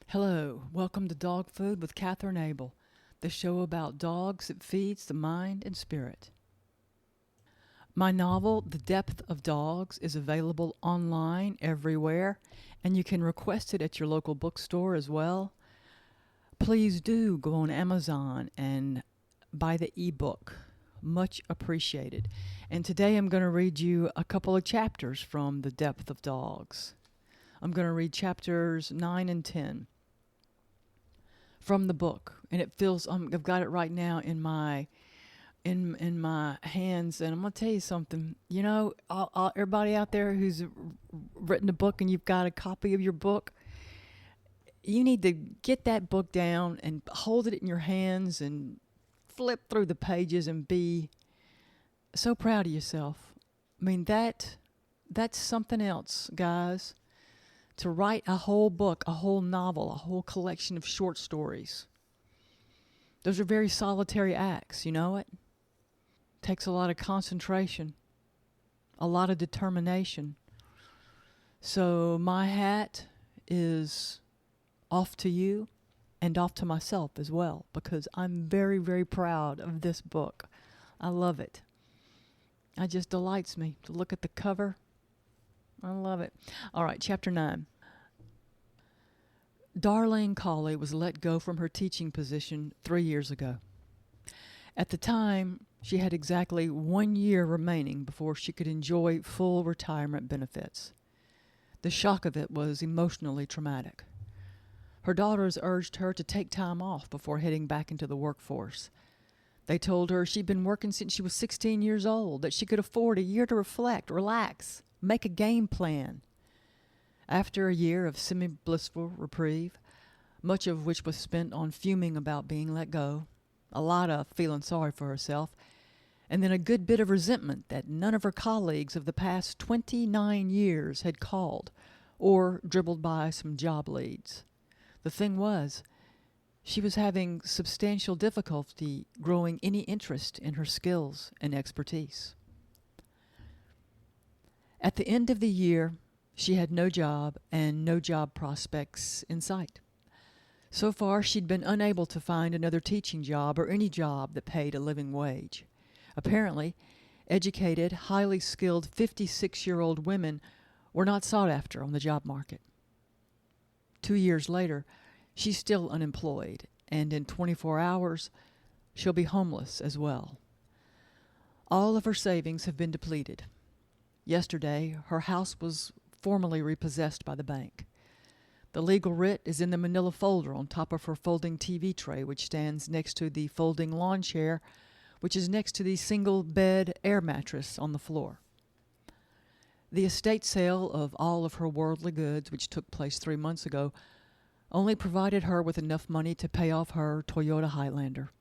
Hello, welcome to Dog Food with Katherine Abel, the show about dogs that feeds the mind and spirit. My novel, The Depth of Dogs, is available online everywhere, and you can request it at your local bookstore as well. Please do go on Amazon and buy the ebook. Much appreciated. And today I'm going to read you a couple of chapters from The Depth of Dogs. I'm going to read chapters 9 and 10 from the book, and it feels I've got it right now in my hands, and I'm gonna tell you something. Everybody out there who's written a book and you've got a copy of your book, you need to get that book down and hold it in your hands and flip through the pages and be so proud of yourself. I mean that's something else, guys. To write a whole book, a whole novel, a whole collection of short stories. Those are very solitary acts, you know it? Takes a lot of concentration, a lot of determination. So my hat is off to you and off to myself as well, because I'm very, very proud of this book. I love it. It just delights me to look at the cover. I love it. All right, chapter 9. Darlene Cawley was let go from her teaching position 3 years ago. At the time, she had exactly 1 year remaining before she could enjoy full retirement benefits. The shock of it was emotionally traumatic. Her daughters urged her to take time off before heading back into the workforce. They told her she'd been working since she was 16 years old, that she could afford a year to reflect, relax, make a game plan. After a year of semi-blissful reprieve, much of which was spent on fuming about being let go, a lot of feeling sorry for herself, and then a good bit of resentment that none of her colleagues of the past 29 years had called or dribbled by some job leads. The thing was, she was having substantial difficulty growing any interest in her skills and expertise. At the end of the year, she had no job and no job prospects in sight. So far, she'd been unable to find another teaching job or any job that paid a living wage. Apparently, educated, highly skilled 56-year-old women were not sought after on the job market. 2 years later, she's still unemployed, and in 24 hours, she'll be homeless as well. All of her savings have been depleted. Yesterday, her house was formally repossessed by the bank. The legal writ is in the manila folder on top of her folding TV tray, which stands next to the folding lawn chair, which is next to the single bed air mattress on the floor. The estate sale of all of her worldly goods, which took place 3 months ago, only provided her with enough money to pay off her Toyota Highlander.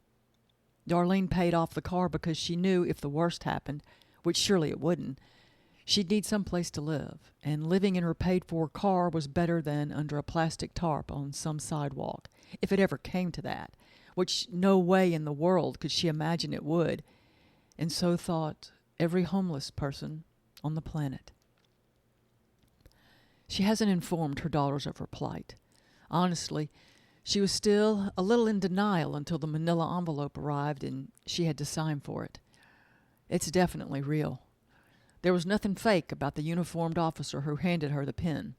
Darlene paid off the car because she knew if the worst happened, which surely it wouldn't, she'd need some place to live, and living in her paid-for car was better than under a plastic tarp on some sidewalk, if it ever came to that, which no way in the world could she imagine it would, and so thought every homeless person on the planet. She hasn't informed her daughters of her plight. Honestly, she was still a little in denial until the manila envelope arrived and she had to sign for it. It's definitely real. There was nothing fake about the uniformed officer who handed her the pen,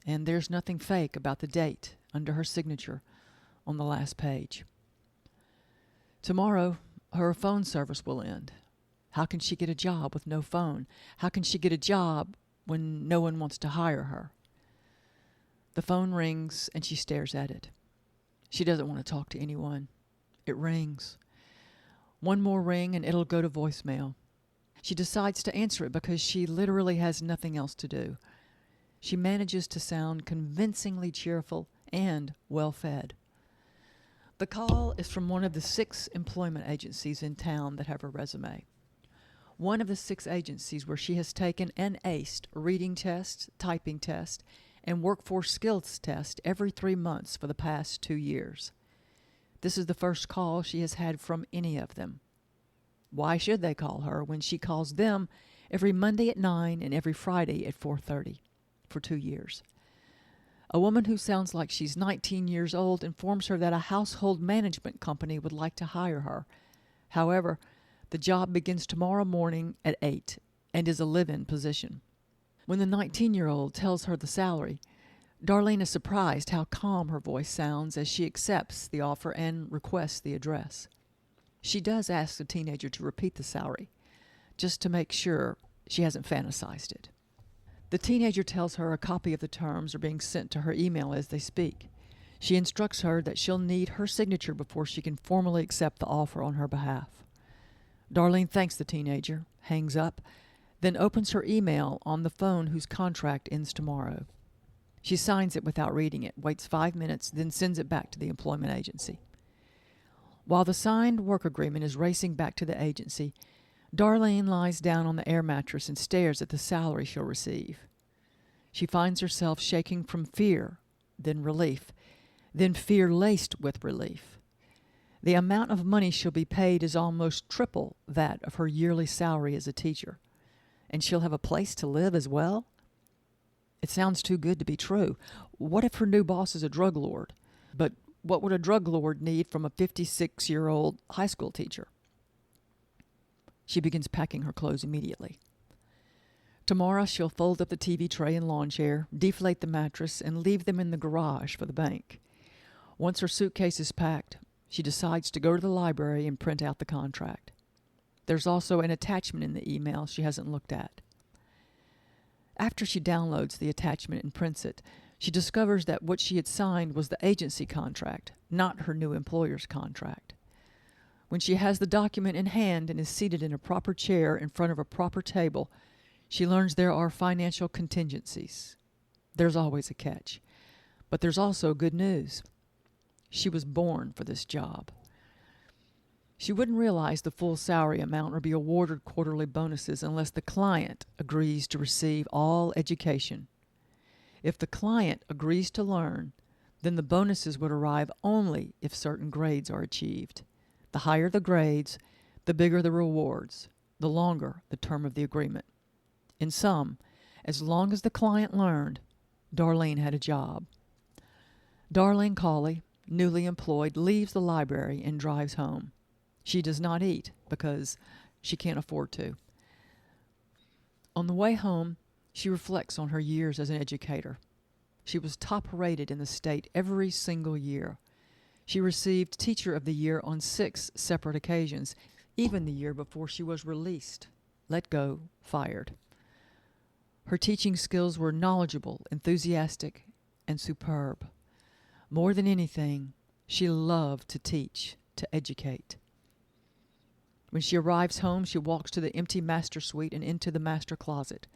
and there's nothing fake about the date under her signature on the last page. Tomorrow, her phone service will end. How can she get a job with no phone? How can she get a job when no one wants to hire her? The phone rings and she stares at it. She doesn't want to talk to anyone. It rings. One more ring and it'll go to voicemail. She decides to answer it because she literally has nothing else to do. She manages to sound convincingly cheerful and well-fed. The call is from one of the 6 employment agencies in town that have a resume. One of the 6 agencies where she has taken and aced reading test, typing test, and workforce skills test every 3 months for the past 2 years. This is the first call she has had from any of them. Why should they call her when she calls them every Monday at 9 and every Friday at 4:30 for 2 years? A woman who sounds like she's 19 years old informs her that a household management company would like to hire her. However, the job begins tomorrow morning at 8 and is a live-in position. When the 19-year-old tells her the salary, Darlene is surprised how calm her voice sounds as she accepts the offer and requests the address. She does ask the teenager to repeat the salary, just to make sure she hasn't fantasized it. The teenager tells her a copy of the terms are being sent to her email as they speak. She instructs her that she'll need her signature before she can formally accept the offer on her behalf. Darlene thanks the teenager, hangs up, then opens her email on the phone whose contract ends tomorrow. She signs it without reading it, waits 5 minutes, then sends it back to the employment agency. While the signed work agreement is racing back to the agency, Darlene lies down on the air mattress and stares at the salary she'll receive. She finds herself shaking from fear, then relief, then fear laced with relief. The amount of money she'll be paid is almost triple that of her yearly salary as a teacher. And she'll have a place to live as well? It sounds too good to be true. What if her new boss is a drug lord? But what would a drug lord need from a 56-year-old high school teacher? She begins packing her clothes immediately. Tomorrow she'll fold up the TV tray and lawn chair, deflate the mattress, and leave them in the garage for the bank. Once her suitcase is packed, she decides to go to the library and print out the contract. There's also an attachment in the email she hasn't looked at. After she downloads the attachment and prints it, she discovers that what she had signed was the agency contract, not her new employer's contract. When she has the document in hand and is seated in a proper chair in front of a proper table, she learns there are financial contingencies. There's always a catch. But there's also good news. She was born for this job. She wouldn't realize the full salary amount or be awarded quarterly bonuses unless the client agrees to receive all education. If the client agrees to learn, then the bonuses would arrive only if certain grades are achieved. The higher the grades, the bigger the rewards, the longer the term of the agreement. In sum, as long as the client learned, Darlene had a job. Darlene Cawley, newly employed, leaves the library and drives home. She does not eat because she can't afford to. On the way home, she reflects on her years as an educator. She was top-rated in the state every single year. She received Teacher of the Year on 6 separate occasions, even the year before she was released, let go, fired. Her teaching skills were knowledgeable, enthusiastic, and superb. More than anything, she loved to teach, to educate. When she arrives home, she walks to the empty master suite and into the master closet.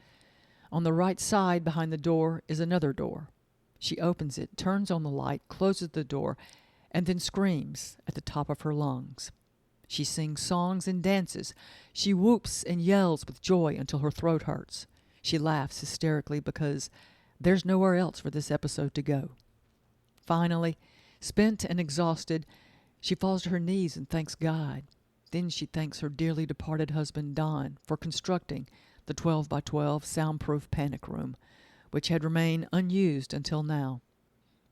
On the right side, behind the door, is another door. She opens it, turns on the light, closes the door, and then screams at the top of her lungs. She sings songs and dances. She whoops and yells with joy until her throat hurts. She laughs hysterically because there's nowhere else for this episode to go. Finally, spent and exhausted, she falls to her knees and thanks God. Then she thanks her dearly departed husband, Don, for constructing the 12-by-12 soundproof panic room, which had remained unused until now.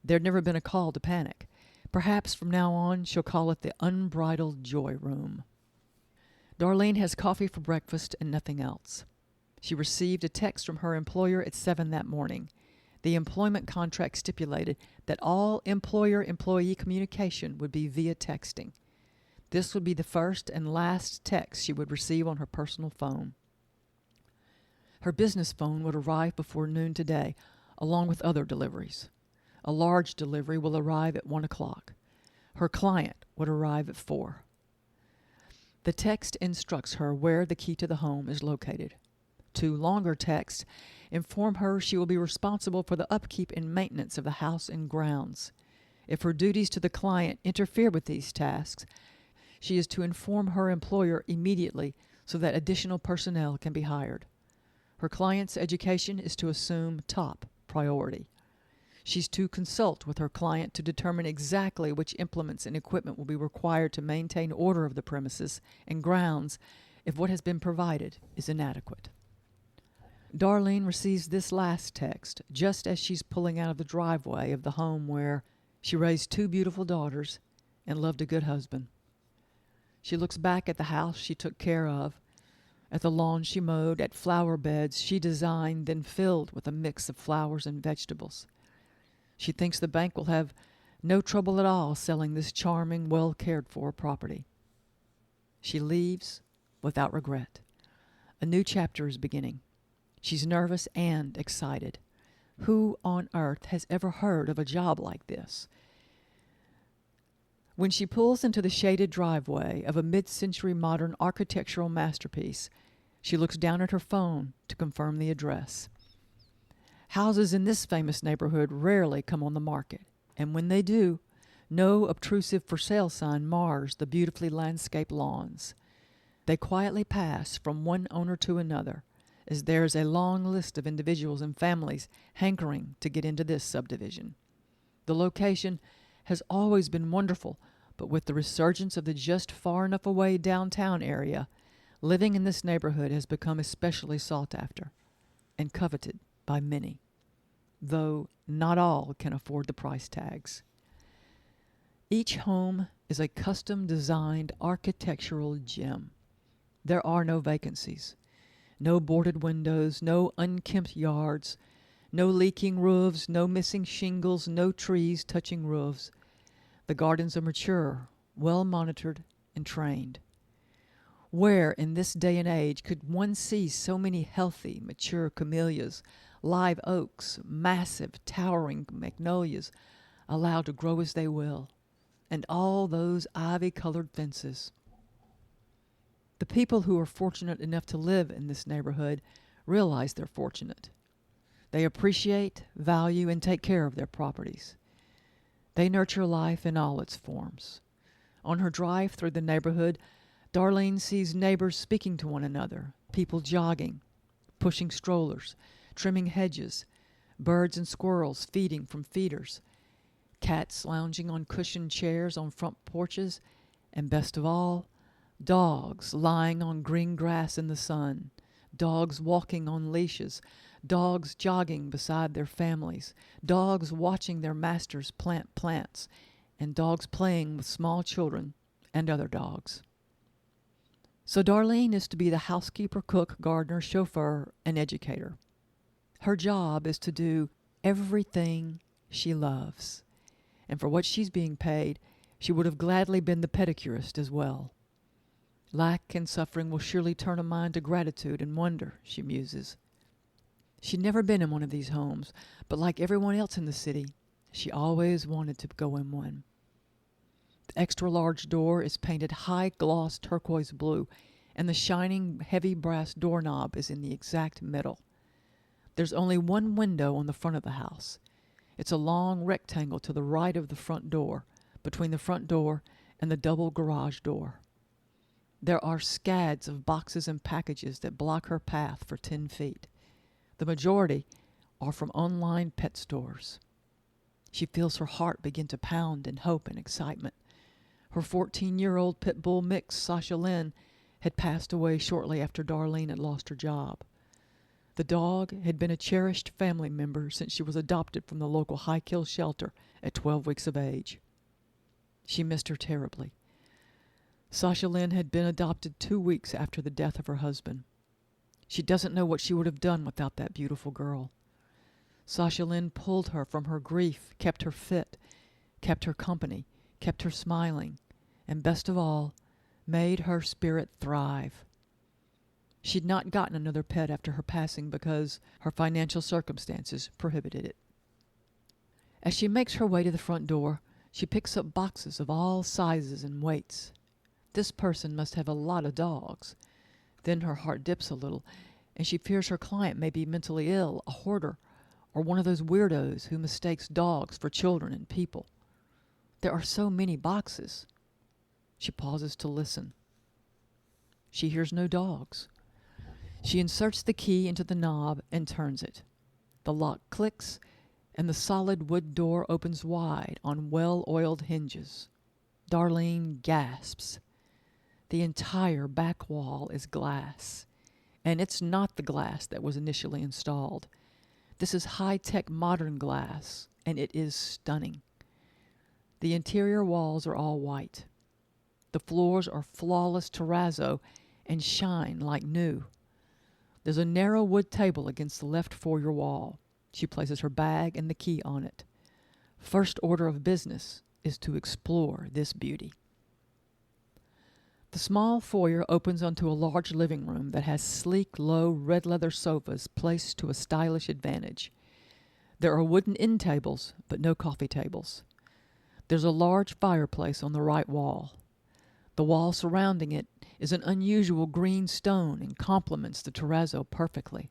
There'd never been a call to panic. Perhaps from now on she'll call it the Unbridled Joy Room. Darlene has coffee for breakfast and nothing else. She received a text from her employer at 7 that morning. The employment contract stipulated that all employer-employee communication would be via texting. This would be the first and last text she would receive on her personal phone. Her business phone would arrive before noon today, along with other deliveries. A large delivery will arrive at 1 o'clock. Her client would arrive at 4. The text instructs her where the key to the home is located. 2 longer texts inform her she will be responsible for the upkeep and maintenance of the house and grounds. If her duties to the client interfere with these tasks, she is to inform her employer immediately so that additional personnel can be hired. Her client's education is to assume top priority. She's to consult with her client to determine exactly which implements and equipment will be required to maintain order of the premises and grounds if what has been provided is inadequate. Darlene receives this last text just as she's pulling out of the driveway of the home where she raised 2 beautiful daughters and loved a good husband. She looks back at the house she took care of, at the lawn she mowed, at flower beds she designed, then filled with a mix of flowers and vegetables. She thinks the bank will have no trouble at all selling this charming, well cared for property. She leaves without regret. A new chapter is beginning. She's nervous and excited. Who on earth has ever heard of a job like this? When she pulls into the shaded driveway of a mid-century modern architectural masterpiece, she looks down at her phone to confirm the address. Houses in this famous neighborhood rarely come on the market, and when they do, no obtrusive for sale sign mars the beautifully landscaped lawns. They quietly pass from one owner to another, as there's a long list of individuals and families hankering to get into this subdivision. The location has always been wonderful, but with the resurgence of the just far enough away downtown area, living in this neighborhood has become especially sought after and coveted by many, though not all can afford the price tags. Each home is a custom-designed architectural gem. There are no vacancies, no boarded windows, no unkempt yards, no leaking roofs, no missing shingles, no trees touching roofs. The gardens are mature, well monitored, and trained. Where in this day and age could one see so many healthy, mature camellias, live oaks, massive, towering magnolias, allowed to grow as they will, and all those ivy-colored fences? The people who are fortunate enough to live in this neighborhood realize they're fortunate. They appreciate, value, and take care of their properties. They nurture life in all its forms. On her drive through the neighborhood, Darlene sees neighbors speaking to one another, people jogging, pushing strollers, trimming hedges, birds and squirrels feeding from feeders, cats lounging on cushioned chairs on front porches, and best of all, dogs lying on green grass in the sun, dogs walking on leashes, dogs jogging beside their families, dogs watching their masters plant plants, and dogs playing with small children and other dogs. So Darlene is to be the housekeeper, cook, gardener, chauffeur, and educator. Her job is to do everything she loves. And for what she's being paid, she would have gladly been the pedicurist as well. Lack and suffering will surely turn a mind to gratitude and wonder, she muses. She'd never been in one of these homes, but like everyone else in the city, she always wanted to go in one. The extra-large door is painted high-gloss turquoise blue, and the shining, heavy brass doorknob is in the exact middle. There's only one window on the front of the house. It's a long rectangle to the right of the front door, between the front door and the double garage door. There are scads of boxes and packages that block her path for 10 feet. The majority are from online pet stores. She feels her heart begin to pound in hope and excitement. Her 14-year-old pit bull mix, Sasha Lynn, had passed away shortly after Darlene had lost her job. The dog had been a cherished family member since she was adopted from the local high kill shelter at 12 weeks of age. She missed her terribly. Sasha Lynn had been adopted 2 weeks after the death of her husband. She doesn't know what she would have done without that beautiful girl. Sasha Lynn pulled her from her grief, kept her fit, kept her company, kept her smiling, and best of all, made her spirit thrive. She'd not gotten another pet after her passing because her financial circumstances prohibited it. As she makes her way to the front door, she picks up boxes of all sizes and weights. This person must have a lot of dogs. Then her heart dips a little, and she fears her client may be mentally ill, a hoarder, or one of those weirdos who mistakes dogs for children and people. There are so many boxes. She pauses to listen. She hears no dogs. She inserts the key into the knob and turns it. The lock clicks, and the solid wood door opens wide on well-oiled hinges. Darlene gasps. The entire back wall is glass, And it's not the glass that was initially installed. This is high-tech modern glass, and it is stunning. The interior walls are all white. The floors are flawless terrazzo and shine like new. There's a narrow wood table against the left foyer wall. She places her bag and the key on it. First order of business is to explore this beauty. The small foyer opens onto a large living room that has sleek, low, red leather sofas placed to a stylish advantage. There are wooden end tables, but no coffee tables. There's a large fireplace on the right wall. The wall surrounding it is an unusual green stone and complements the terrazzo perfectly.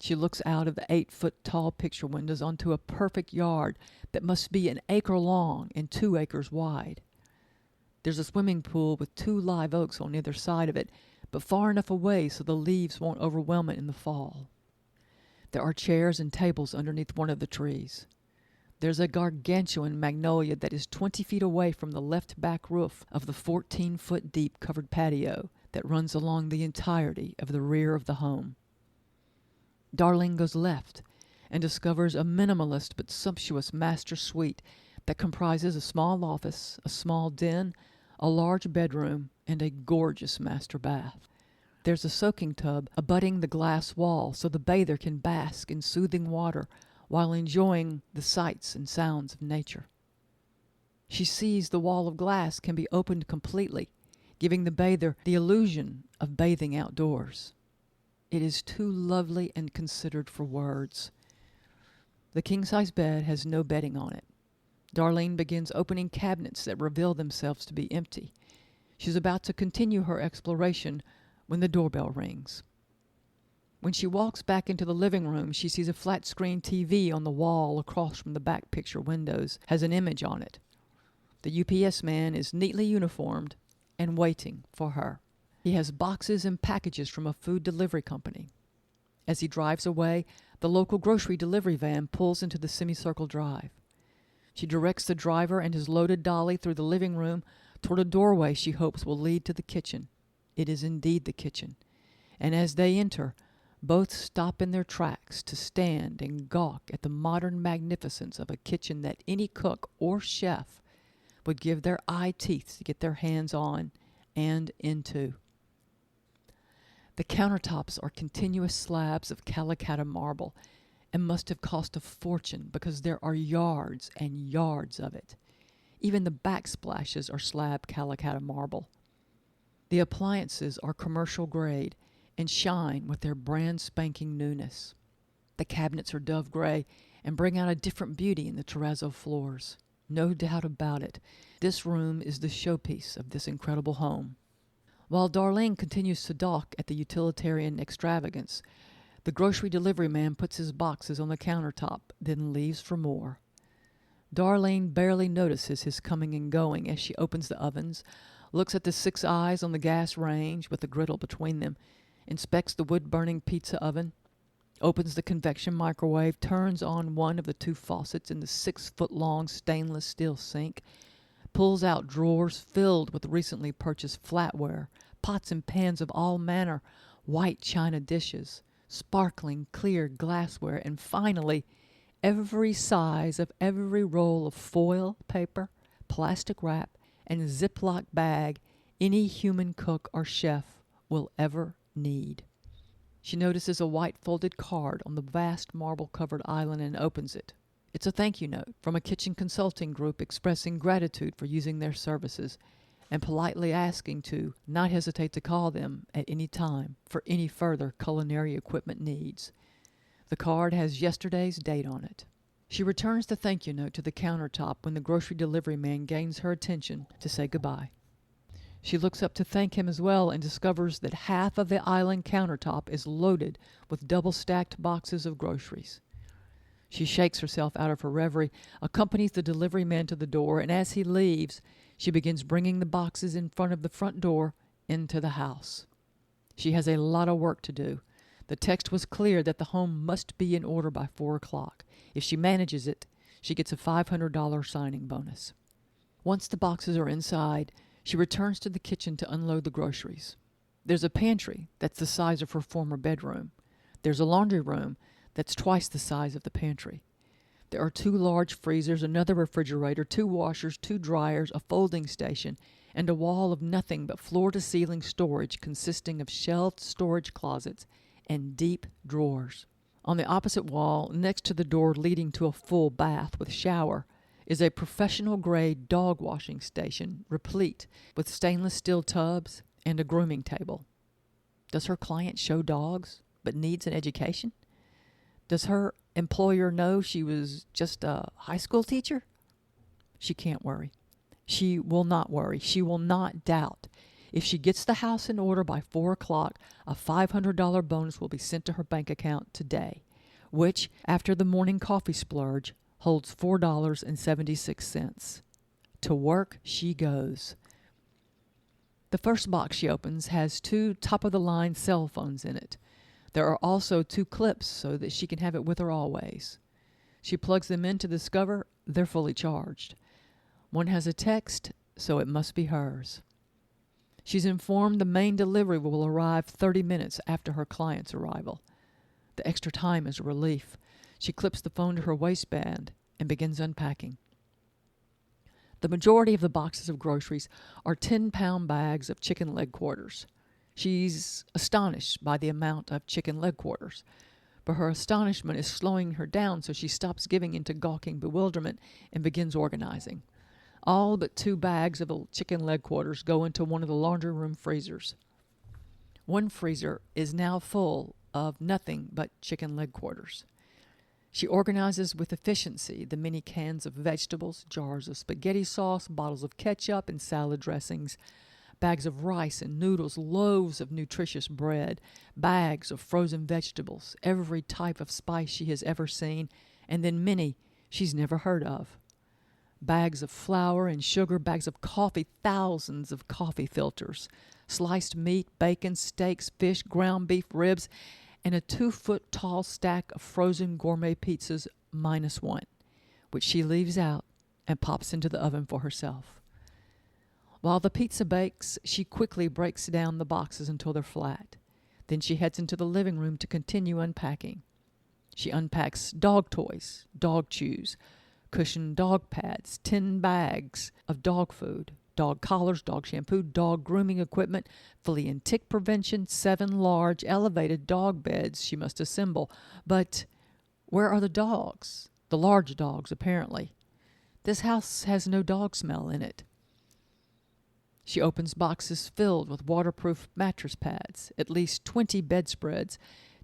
She looks out of the 8-foot-tall picture windows onto a perfect yard that must be an acre long and 2 acres wide. There's a swimming pool with 2 live oaks on either side of it, but far enough away so the leaves won't overwhelm it in the fall. There are chairs and tables underneath one of the trees. There's a gargantuan magnolia that is 20 feet away from the left back roof of the 14-foot-deep covered patio that runs along the entirety of the rear of the home. Darlene goes left and discovers a minimalist but sumptuous master suite that comprises a small office, a small den, a large bedroom, and a gorgeous master bath. There's a soaking tub abutting the glass wall so the bather can bask in soothing water while enjoying the sights and sounds of nature. She sees the wall of glass can be opened completely, giving the bather the illusion of bathing outdoors. It is too lovely and considered for words. The king-size bed has no bedding on it. Darlene begins opening cabinets that reveal themselves to be empty. She's about to continue her exploration when the doorbell rings. When she walks back into the living room, she sees a flat-screen TV on the wall across from the back picture windows has an image on it. The UPS man is neatly uniformed and waiting for her. He has boxes and packages from a food delivery company. As he drives away, the local grocery delivery van pulls into the semicircle drive. She directs the driver and his loaded dolly through the living room toward a doorway she hopes will lead to the kitchen. It is indeed the kitchen. And as they enter, both stop in their tracks to stand and gawk at the modern magnificence of a kitchen that any cook or chef would give their eye teeth to get their hands on and into. The countertops are continuous slabs of Calicut marble and must have cost a fortune because there are yards and yards of it. Even the backsplashes are slab Calicut marble. The appliances are commercial grade and shine with their brand spanking newness. The cabinets are dove gray and bring out a different beauty in the terrazzo floors. No doubt about it, this room is the showpiece of this incredible home. While Darlene continues to gawk at the utilitarian extravagance, the grocery delivery man puts his boxes on the countertop, then leaves for more. Darlene barely notices his coming and going as she opens the ovens, looks at the 6 eyes on the gas range with the griddle between them, inspects the wood-burning pizza oven, opens the convection microwave, turns on one of the 2 faucets in the 6-foot-long stainless steel sink, pulls out drawers filled with recently purchased flatware, pots and pans of all manner, white china dishes, sparkling clear glassware, and finally, every size of every roll of foil paper, plastic wrap, and Ziploc bag any human cook or chef will ever need. She notices a white folded card on the vast marble-covered island and opens it. It's a thank you note from a kitchen consulting group expressing gratitude for using their services and politely asking to not hesitate to call them at any time for any further culinary equipment needs. The card has yesterday's date on it. She returns the thank you note to the countertop when the grocery delivery man gains her attention to say goodbye. She looks up to thank him as well and discovers that half of the island countertop is loaded with double-stacked boxes of groceries. She shakes herself out of her reverie, accompanies the delivery man to the door, and as he leaves, she begins bringing the boxes in front of the front door into the house. She has a lot of work to do. The text was clear that the home must be in order by 4 o'clock. If she manages it, she gets a $500 signing bonus. Once the boxes are inside, she returns to the kitchen to unload the groceries. There's a pantry that's the size of her former bedroom. There's a laundry room that's twice the size of the pantry. There are 2 large freezers, another refrigerator, 2 washers, 2 dryers, a folding station, and a wall of nothing but floor-to-ceiling storage consisting of shelved storage closets and deep drawers. On the opposite wall, next to the door leading to a full bath with shower, is a professional-grade dog washing station replete with stainless steel tubs and a grooming table. Does her client show dogs but needs an education? Does her employer know she was just a high school teacher? She can't worry. She will not worry. She will not doubt. If she gets the house in order by 4 o'clock, a $500 bonus will be sent to her bank account today, which, after the morning coffee splurge, holds $4.76. To work she goes. The first box she opens has 2 top-of-the-line cell phones in it. There are also 2 clips so that she can have it with her always. She plugs them in to discover they're fully charged. One has a text, so it must be hers. She's informed the main delivery will arrive 30 minutes after her client's arrival. The extra time is a relief. She clips the phone to her waistband and begins unpacking. The majority of the boxes of groceries are 10-pound bags of chicken leg quarters. She's astonished by the amount of chicken leg quarters, but her astonishment is slowing her down, so she stops giving into gawking bewilderment and begins organizing. All but 2 bags of the chicken leg quarters go into one of the laundry room freezers. One freezer is now full of nothing but chicken leg quarters. She organizes with efficiency the many cans of vegetables, jars of spaghetti sauce, bottles of ketchup and salad dressings, bags of rice and noodles, loaves of nutritious bread, bags of frozen vegetables, every type of spice she has ever seen, and then many she's never heard of. Bags of flour and sugar, bags of coffee, thousands of coffee filters, sliced meat, bacon, steaks, fish, ground beef, ribs, and a 2-foot-tall stack of frozen gourmet pizzas -1, which she leaves out and pops into the oven for herself. While the pizza bakes, she quickly breaks down the boxes until they're flat. Then she heads into the living room to continue unpacking. She unpacks dog toys, dog chews, cushioned dog pads, 10 bags of dog food, dog collars, dog shampoo, dog grooming equipment, flea and tick prevention, 7 large elevated dog beds she must assemble. But where are the dogs? The large dogs, apparently. This house has no dog smell in it. She opens boxes filled with waterproof mattress pads, at least 20 bedspreads,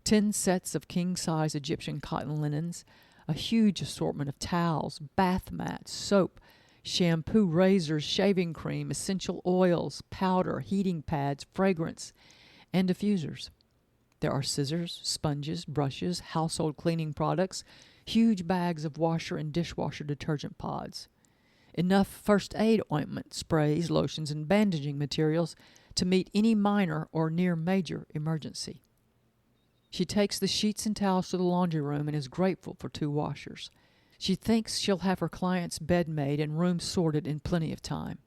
10 sets of king-size Egyptian cotton linens, a huge assortment of towels, bath mats, soap, shampoo, razors, shaving cream, essential oils, powder, heating pads, fragrance, and diffusers. There are scissors, sponges, brushes, household cleaning products, huge bags of washer and dishwasher detergent pods. Enough first aid ointment, sprays, lotions, and bandaging materials to meet any minor or near major emergency. She takes the sheets and towels to the laundry room and is grateful for 2 washers. She thinks she'll have her client's bed made and room sorted in plenty of time.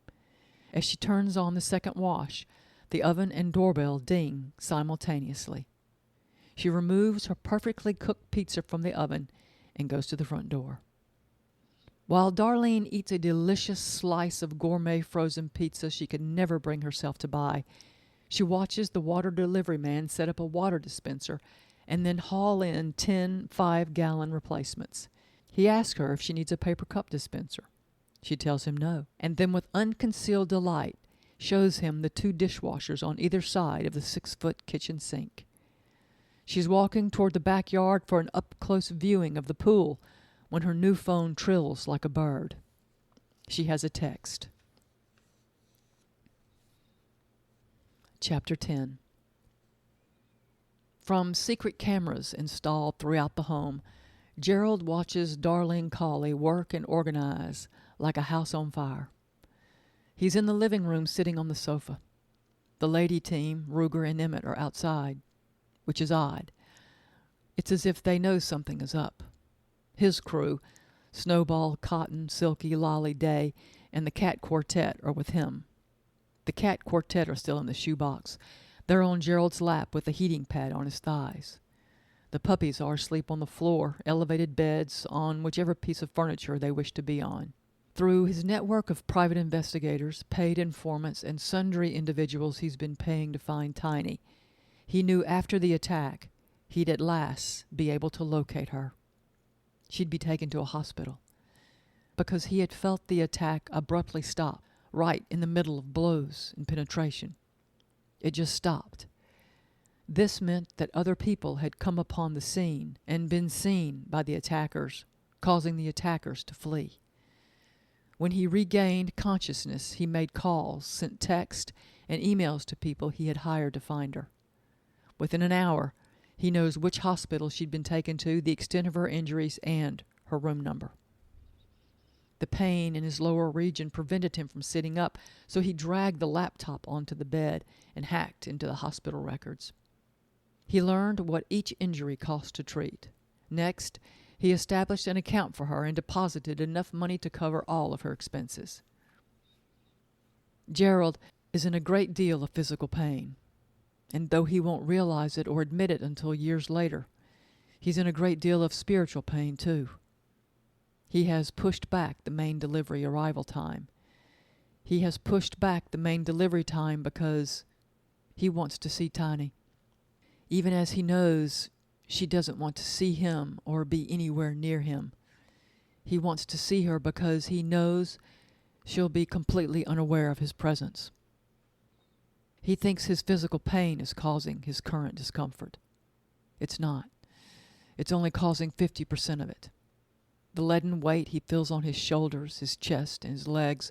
As she turns on the second wash, the oven and doorbell ding simultaneously. She removes her perfectly cooked pizza from the oven and goes to the front door. While Darlene eats a delicious slice of gourmet frozen pizza she could never bring herself to buy, she watches the water delivery man set up a water dispenser and then haul in 10 5-gallon replacements. He asks her if she needs a paper cup dispenser. She tells him no, and then with unconcealed delight shows him the 2 dishwashers on either side of the 6-foot kitchen sink. She's walking toward the backyard for an up-close viewing of the pool when her new phone trills like a bird. She has a text. Chapter 10. From secret cameras installed throughout the home, Gerald watches Darlene Cawley work and organize like a house on fire. He's in the living room sitting on the sofa. The lady team, Ruger and Emmett, are outside, which is odd. It's as if they know something is up. His crew, Snowball, Cotton, Silky, Lolly, Day, and the Cat Quartet are with him. The Cat Quartet are still in the shoebox, They're on Gerald's lap with a heating pad on his thighs. The puppies are asleep on the floor, elevated beds, on whichever piece of furniture they wish to be on. Through his network of private investigators, paid informants, and sundry individuals he's been paying to find Tiny, he knew after the attack he'd at last be able to locate her. She'd be taken to a hospital, because he had felt the attack abruptly stop right in the middle of blows and penetration. It just stopped. This meant that other people had come upon the scene and been seen by the attackers, causing the attackers to flee. When he regained consciousness, he made calls, sent texts, and emails to people he had hired to find her. Within an hour, he knows which hospital she'd been taken to, the extent of her injuries, and her room number. The pain in his lower region prevented him from sitting up, so he dragged the laptop onto the bed and hacked into the hospital records. He learned what each injury cost to treat. Next, he established an account for her and deposited enough money to cover all of her expenses. Gerald is in a great deal of physical pain, and though he won't realize it or admit it until years later, he's in a great deal of spiritual pain too. He has pushed back the main delivery arrival time. He has pushed back the main delivery time because he wants to see Tiny, even as he knows she doesn't want to see him or be anywhere near him. He wants to see her because he knows she'll be completely unaware of his presence. He thinks his physical pain is causing his current discomfort. It's not. It's only causing 50% of it. The leaden weight he feels on his shoulders, his chest, and his legs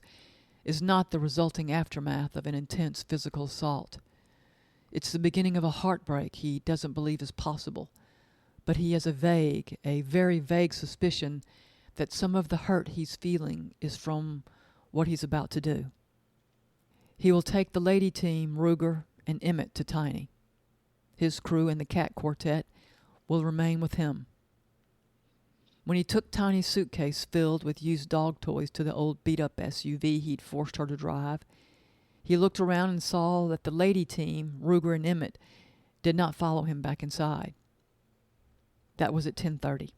is not the resulting aftermath of an intense physical assault. It's the beginning of a heartbreak he doesn't believe is possible, but he has a very vague suspicion that some of the hurt he's feeling is from what he's about to do. He will take the lady team, Ruger and Emmett, to Tiny. His crew and the cat quartet will remain with him. When he took Tiny's suitcase filled with used dog toys to the old beat-up SUV he'd forced her to drive, he looked around and saw that the lady team, Ruger and Emmett, did not follow him back inside. That was at 10:30.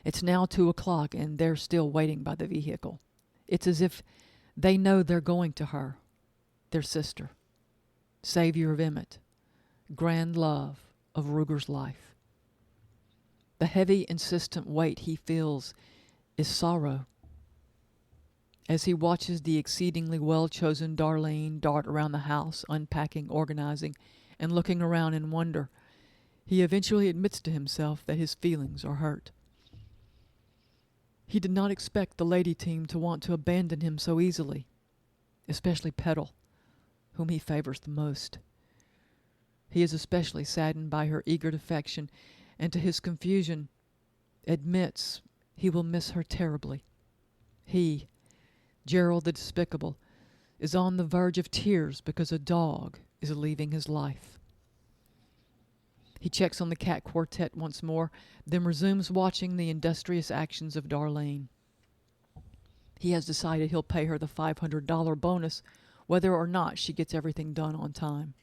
It's now 2 o'clock, and they're still waiting by the vehicle. It's as if they know they're going to her, their sister, savior of Emmett, grand love of Ruger's life. The heavy, insistent weight he feels is sorrow. As he watches the exceedingly well-chosen Darlene dart around the house, unpacking, organizing, and looking around in wonder, he eventually admits to himself that his feelings are hurt. He did not expect the lady team to want to abandon him so easily, especially Petal, whom he favors the most. He is especially saddened by her eager defection, and to his confusion, admits he will miss her terribly. He, Gerald the Despicable, is on the verge of tears because a dog is leaving his life. He checks on the cat quartet once more, then resumes watching the industrious actions of Darlene. He has decided he'll pay her the $500 bonus whether or not she gets everything done on time.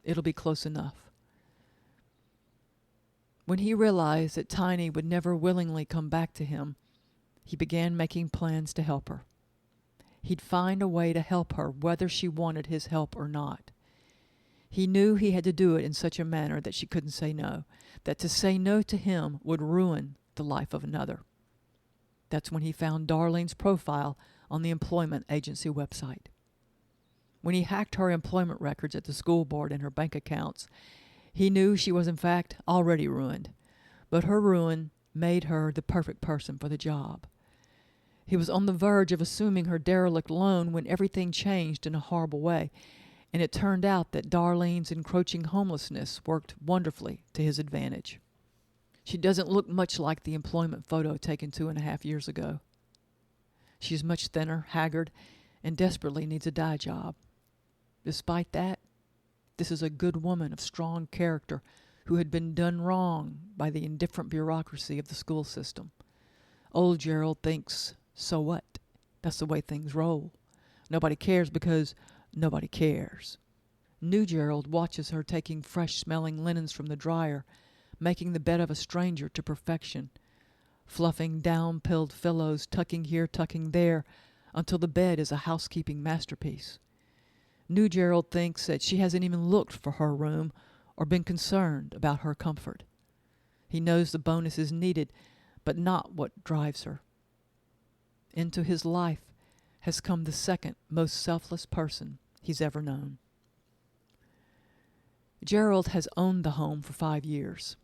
It'll be close enough. When he realized that Tiny would never willingly come back to him, he began making plans to help her. He'd find a way to help her whether she wanted his help or not. He knew he had to do it in such a manner that she couldn't say no, that to say no to him would ruin the life of another. That's when he found Darlene's profile on the employment agency website. When he hacked her employment records at the school board and her bank accounts, he knew she was in fact already ruined, but her ruin made her the perfect person for the job. He was on the verge of assuming her derelict loan when everything changed in a horrible way, and it turned out that Darlene's encroaching homelessness worked wonderfully to his advantage. She doesn't look much like the employment photo taken 2.5 years ago. She's much thinner, haggard, and desperately needs a dye job. Despite that, this is a good woman of strong character who had been done wrong by the indifferent bureaucracy of the school system. Old Gerald thinks, so what? That's the way things roll. Nobody cares because nobody cares. New Gerald watches her taking fresh-smelling linens from the dryer, making the bed of a stranger to perfection, fluffing down-pilled pillows, tucking here, tucking there, until the bed is a housekeeping masterpiece. New Gerald thinks that she hasn't even looked for her room or been concerned about her comfort. He knows the bonus is needed, but not what drives her. Into his life has come the second most selfless person he's ever known. Gerald has owned the home for 5 years.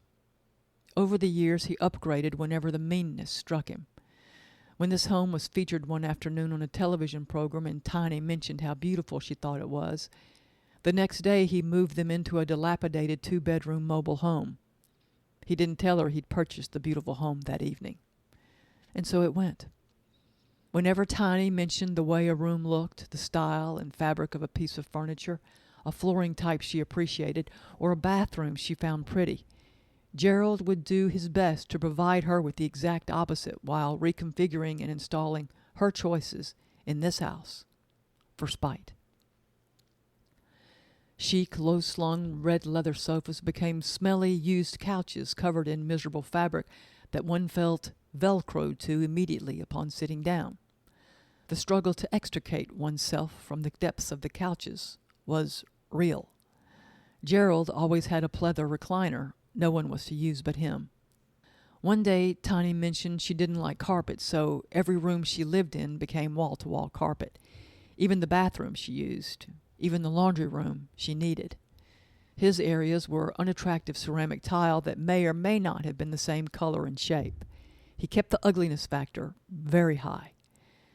Over the years, he upgraded whenever the meanness struck him. When this home was featured one afternoon on a television program and Tiny mentioned how beautiful she thought it was, the next day he moved them into a dilapidated 2-bedroom mobile home. He didn't tell her he'd purchased the beautiful home that evening. And so it went. Whenever Tiny mentioned the way a room looked, the style and fabric of a piece of furniture, a flooring type she appreciated, or a bathroom she found pretty, Gerald would do his best to provide her with the exact opposite while reconfiguring and installing her choices in this house for spite. Chic, low-slung red leather sofas became smelly, used couches covered in miserable fabric that one felt velcroed to immediately upon sitting down. The struggle to extricate oneself from the depths of the couches was real. Gerald always had a pleather recliner no one was to use but him. One day, Tiny mentioned she didn't like carpet, so every room she lived in became wall-to-wall carpet. Even the bathroom she used, even the laundry room she needed. His areas were unattractive ceramic tile that may or may not have been the same color and shape. He kept the ugliness factor very high.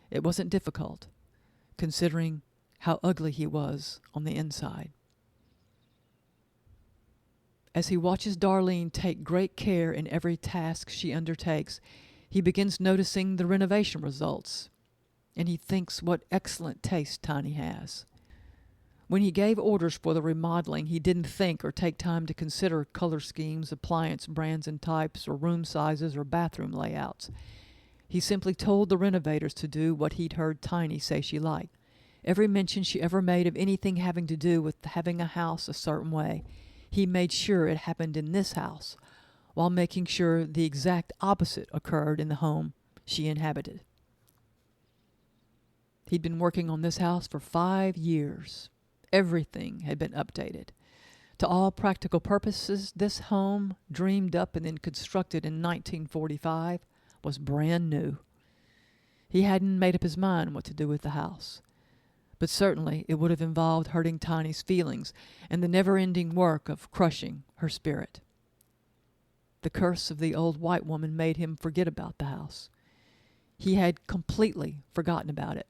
It wasn't difficult, considering how ugly he was on the inside. As he watches Darlene take great care in every task she undertakes, he begins noticing the renovation results, and he thinks what excellent taste Tiny has. When he gave orders for the remodeling, he didn't think or take time to consider color schemes, appliance brands and types, or room sizes or bathroom layouts. He simply told the renovators to do what he'd heard Tiny say she liked. Every mention she ever made of anything having to do with having a house a certain way, he made sure it happened in this house, while making sure the exact opposite occurred in the home she inhabited. He'd been working on this house for 5 years. Everything had been updated. To all practical purposes, this home, dreamed up and then constructed in 1945, was brand new. He hadn't made up his mind what to do with the house, but certainly it would have involved hurting Tiny's feelings and the never-ending work of crushing her spirit. The curse of the old white woman made him forget about the house. He had completely forgotten about it.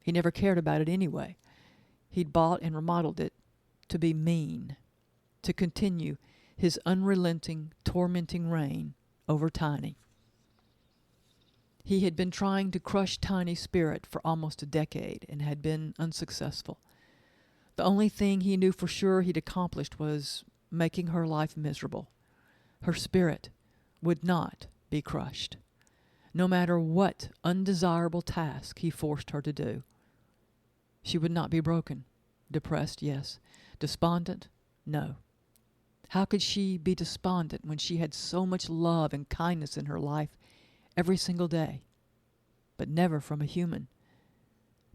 He never cared about it anyway. He'd bought and remodeled it to be mean, to continue his unrelenting, tormenting reign over Tiny. He had been trying to crush Tiny's spirit for almost a decade and had been unsuccessful. The only thing he knew for sure he'd accomplished was making her life miserable. Her spirit would not be crushed, no matter what undesirable task he forced her to do. She would not be broken. Depressed, yes. Despondent, no. How could she be despondent when she had so much love and kindness in her life every single day, but never from a human,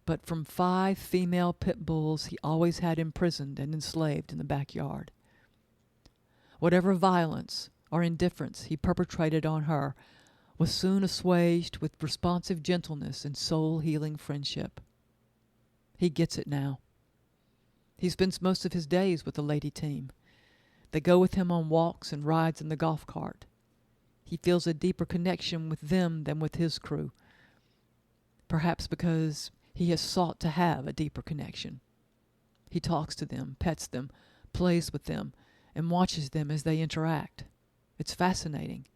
but from 5 female pit bulls he always had imprisoned and enslaved in the backyard? Whatever violence or indifference he perpetrated on her was soon assuaged with responsive gentleness and soul-healing friendship. He gets it now. He spends most of his days with the lady team. They go with him on walks and rides in the golf cart. He feels a deeper connection with them than with his crew, perhaps because he has sought to have a deeper connection. He talks to them, pets them, plays with them, and watches them as they interact. It's fascinating.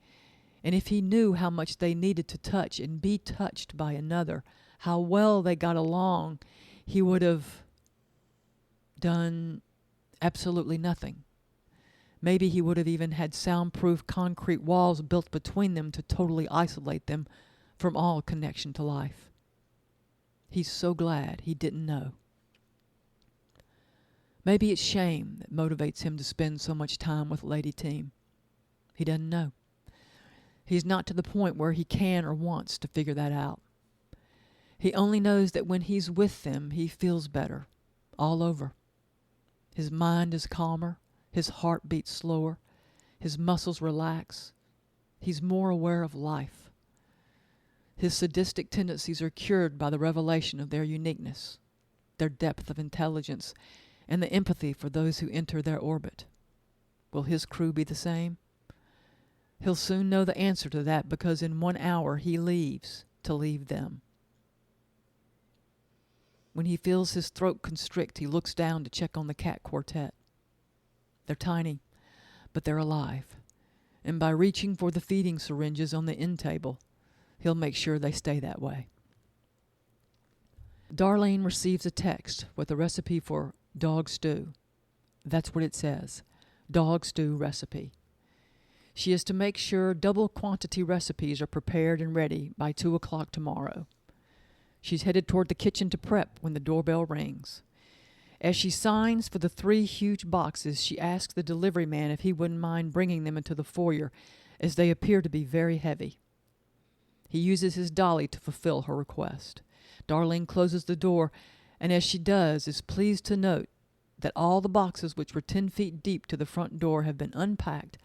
And if he knew how much they needed to touch and be touched by another, how well they got along, he would have done absolutely nothing. Maybe he would have even had soundproof concrete walls built between them to totally isolate them from all connection to life. He's so glad he didn't know. Maybe it's shame that motivates him to spend so much time with Lady Team. He doesn't know. He's not to the point where he can or wants to figure that out. He only knows that when he's with them, he feels better, all over. His mind is calmer, his heart beats slower, his muscles relax. He's more aware of life. His sadistic tendencies are cured by the revelation of their uniqueness, their depth of intelligence, and the empathy for those who enter their orbit. Will his crew be the same? He'll soon know the answer to that, because in 1 hour he leaves to leave them. When he feels his throat constrict, he looks down to check on the cat quartet. They're tiny, but they're alive. And by reaching for the feeding syringes on the end table, he'll make sure they stay that way. Darlene receives a text with a recipe for dog stew. That's what it says, dog stew recipe. She is to make sure double quantity recipes are prepared and ready by 2 o'clock tomorrow. She's headed toward the kitchen to prep when the doorbell rings. As she signs for the 3 huge boxes, she asks the delivery man if he wouldn't mind bringing them into the foyer, as they appear to be very heavy. He uses his dolly to fulfill her request. Darlene closes the door, and as she does, is pleased to note that all the boxes, which were 10 feet deep to the front door, have been unpacked,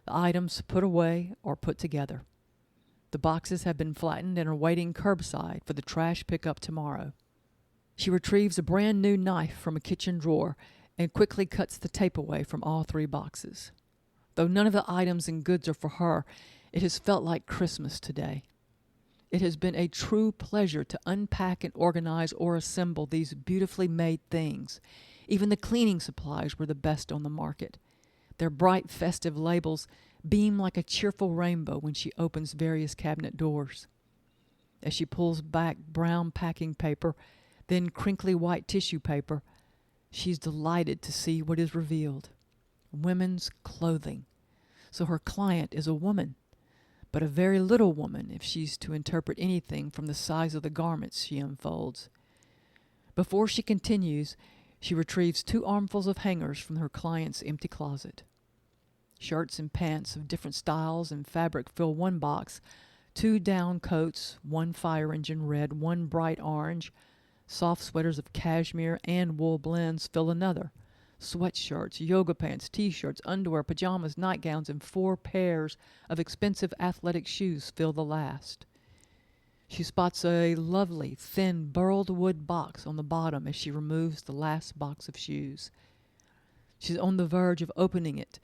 the items put away or put together. The boxes have been flattened and are waiting curbside for the trash pickup tomorrow. She retrieves a brand new knife from a kitchen drawer and quickly cuts the tape away from all 3 boxes. Though none of the items and goods are for her, it has felt like Christmas today. It has been a true pleasure to unpack and organize or assemble these beautifully made things. Even the cleaning supplies were the best on the market. Their bright, festive labels beam like a cheerful rainbow when she opens various cabinet doors. As she pulls back brown packing paper, then crinkly white tissue paper, she's delighted to see what is revealed. Women's clothing. So her client is a woman, but a very little woman if she's to interpret anything from the size of the garments she unfolds. Before she continues, she retrieves 2 armfuls of hangers from her client's empty closet. Shirts and pants of different styles and fabric fill 1 box, 2 down coats, 1 fire engine red, 1 bright orange, soft sweaters of cashmere and wool blends fill another. Sweatshirts, yoga pants, t-shirts, underwear, pajamas, nightgowns, and 4 pairs of expensive athletic shoes fill the last. She spots a lovely, thin, burled wood box on the bottom as she removes the last box of shoes. She's on the verge of opening it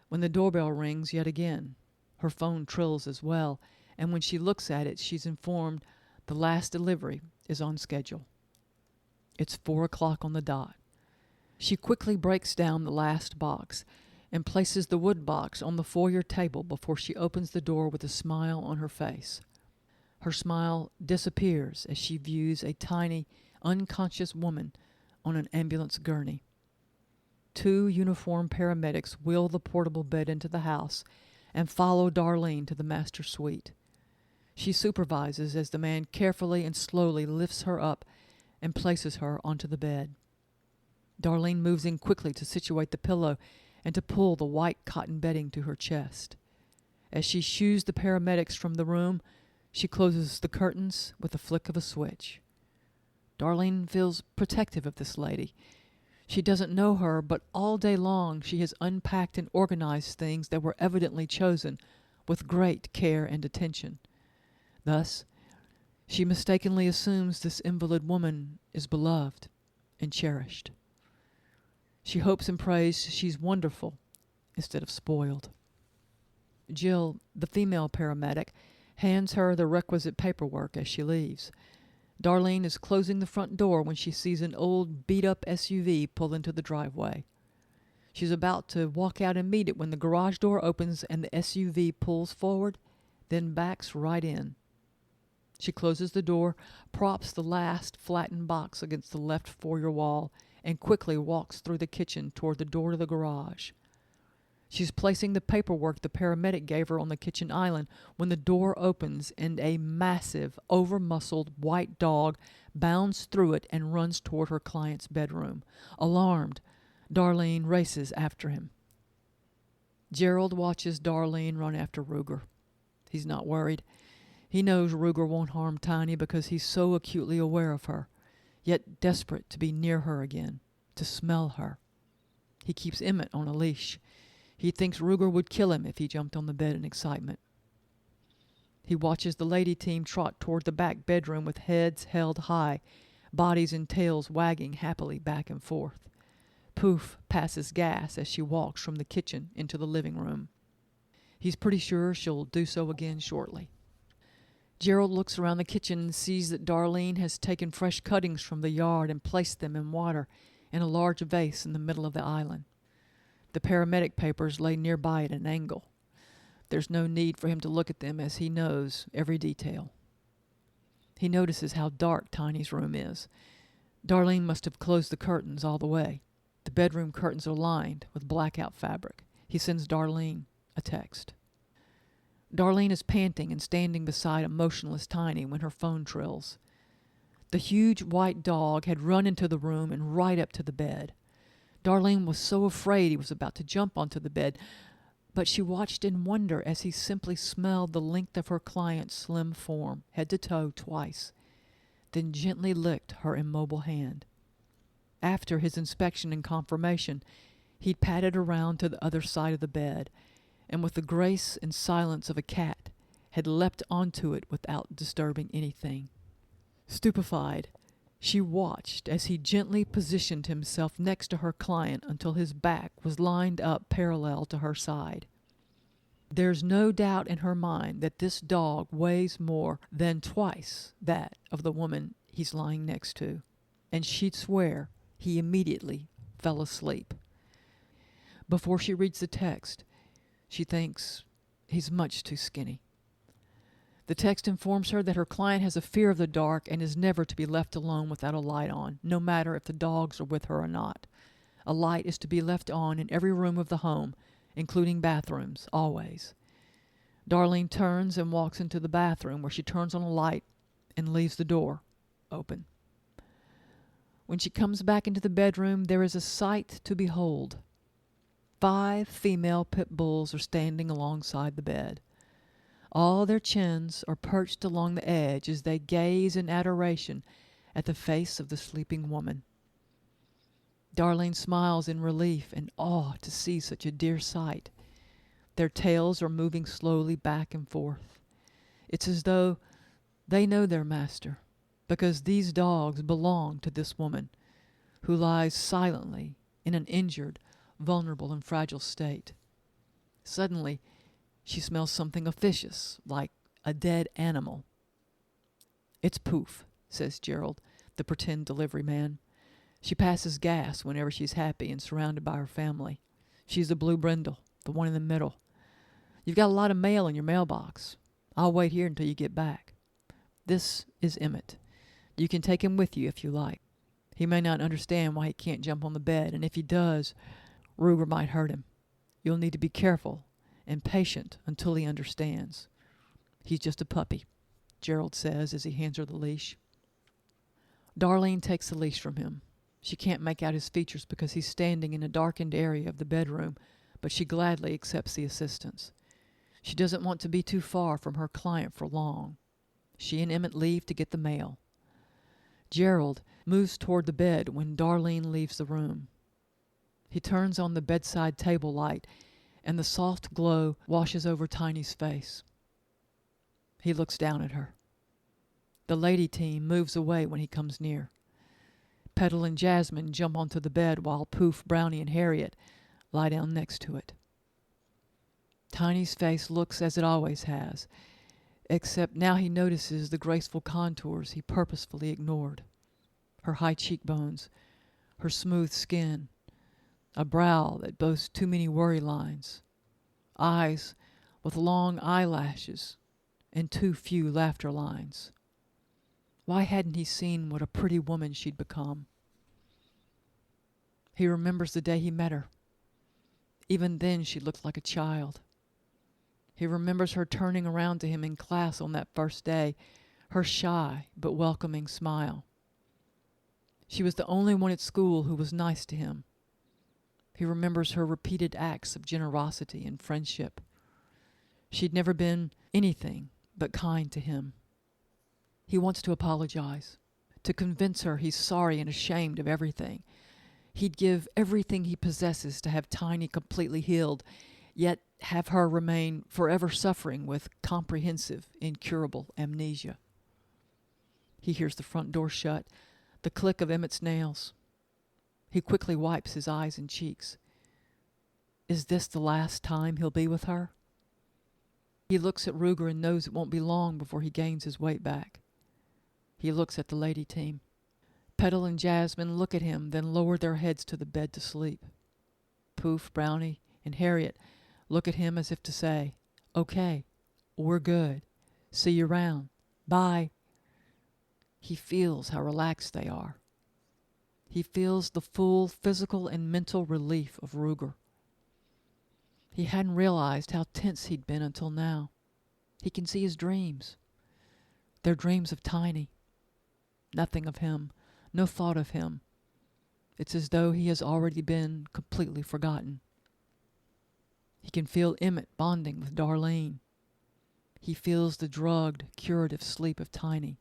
when the doorbell rings yet again. Her phone trills as well, and when she looks at it, she's informed the last delivery is on schedule. It's 4 o'clock on the dot. She quickly breaks down the last box and places the wood box on the foyer table before she opens the door with a smile on her face. Her smile disappears as she views a tiny, unconscious woman on an ambulance gurney. 2 uniformed paramedics wheel the portable bed into the house and follow Darlene to the master suite. She supervises as the man carefully and slowly lifts her up and places her onto the bed. Darlene moves in quickly to situate the pillow and to pull the white cotton bedding to her chest. As she shoos the paramedics from the room, she closes the curtains with a flick of a switch. Darlene feels protective of this lady. She doesn't know her, but all day long she has unpacked and organized things that were evidently chosen with great care and attention. Thus, she mistakenly assumes this invalid woman is beloved and cherished. She hopes and prays she's wonderful instead of spoiled. Jill, the female paramedic, hands her the requisite paperwork as she leaves. Darlene is closing the front door when she sees an old beat-up SUV pull into the driveway. She's about to walk out and meet it when the garage door opens and the SUV pulls forward, then backs right in. She closes the door, props the last flattened box against the left foyer wall, and quickly walks through the kitchen toward the door to the garage. She's placing the paperwork the paramedic gave her on the kitchen island when the door opens and a massive, over-muscled white dog bounds through it and runs toward her client's bedroom. Alarmed, Darlene races after him. Gerald watches Darlene run after Ruger. He's not worried. He knows Ruger won't harm Tiny because he's so acutely aware of her, yet desperate to be near her again, to smell her. He keeps Emmett on a leash. He thinks Ruger would kill him if he jumped on the bed in excitement. He watches the lady team trot toward the back bedroom with heads held high, bodies and tails wagging happily back and forth. Poof passes gas as she walks from the kitchen into the living room. He's pretty sure she'll do so again shortly. Gerald looks around the kitchen and sees that Darlene has taken fresh cuttings from the yard and placed them in water in a large vase in the middle of the island. The paramedic papers lay nearby at an angle. There's no need for him to look at them as he knows every detail. He notices how dark Tiny's room is. Darlene must have closed the curtains all the way. The bedroom curtains are lined with blackout fabric. He sends Darlene a text. Darlene is panting and standing beside a motionless Tiny when her phone trills. The huge white dog had run into the room and right up to the bed. Darlene was so afraid he was about to jump onto the bed, but she watched in wonder as he simply smelled the length of her client's slim form, head to toe, twice, then gently licked her immobile hand. After his inspection and confirmation, he padded around to the other side of the bed, and with the grace and silence of a cat, had leapt onto it without disturbing anything. Stupefied, she watched as he gently positioned himself next to her client until his back was lined up parallel to her side. There's no doubt in her mind that this dog weighs more than twice that of the woman he's lying next to, and she'd swear he immediately fell asleep. Before she reads the text, she thinks he's much too skinny. The text informs her that her client has a fear of the dark and is never to be left alone without a light on, no matter if the dogs are with her or not. A light is to be left on in every room of the home, including bathrooms, always. Darlene turns and walks into the bathroom, where she turns on a light and leaves the door open. When she comes back into the bedroom, there is a sight to behold. 5 female pit bulls are standing alongside the bed. All their chins are perched along the edge as they gaze in adoration at the face of the sleeping woman. Darlene smiles in relief and awe to see such a dear sight. Their tails are moving slowly back and forth. It's as though they know their master, because these dogs belong to this woman, who lies silently in an injured, vulnerable, and fragile state. Suddenly, she smells something officious, like a dead animal. "It's Poof," says Gerald, the pretend delivery man. "She passes gas whenever she's happy and surrounded by her family. She's the blue brindle, the one in the middle. You've got a lot of mail in your mailbox. I'll wait here until you get back. This is Emmett. You can take him with you if you like. He may not understand why he can't jump on the bed, and if he does, Ruger might hurt him. You'll need to be careful and patient until he understands. He's just a puppy," Gerald says as he hands her the leash. Darlene takes the leash from him. She can't make out his features because he's standing in a darkened area of the bedroom, but she gladly accepts the assistance. She doesn't want to be too far from her client for long. She and Emmett leave to get the mail. Gerald moves toward the bed when Darlene leaves the room. He turns on the bedside table light, and the soft glow washes over Tiny's face. He looks down at her. The lady team moves away when he comes near. Petal and Jasmine jump onto the bed while Poof, Brownie, and Harriet lie down next to it. Tiny's face looks as it always has, except now he notices the graceful contours he purposefully ignored. Her high cheekbones, her smooth skin, a brow that boasts too many worry lines, eyes with long eyelashes and too few laughter lines. Why hadn't he seen what a pretty woman she'd become? He remembers the day he met her. Even then she looked like a child. He remembers her turning around to him in class on that first day, her shy but welcoming smile. She was the only one at school who was nice to him. He remembers her repeated acts of generosity and friendship. She'd never been anything but kind to him. He wants to apologize, to convince her he's sorry and ashamed of everything. He'd give everything he possesses to have Tiny completely healed, yet have her remain forever suffering with comprehensive, incurable amnesia. He hears the front door shut, the click of Emmett's nails. He quickly wipes his eyes and cheeks. Is this the last time he'll be with her? He looks at Ruger and knows it won't be long before he gains his weight back. He looks at the lady team. Petal and Jasmine look at him, then lower their heads to the bed to sleep. Poof, Brownie, and Harriet look at him as if to say, "Okay, we're good. See you around. Bye." He feels how relaxed they are. He feels the full physical and mental relief of Ruger. He hadn't realized how tense he'd been until now. He can see his dreams. They're dreams of Tiny. Nothing of him. No thought of him. It's as though he has already been completely forgotten. He can feel Emmett bonding with Darlene. He feels the drugged, curative sleep of Tiny.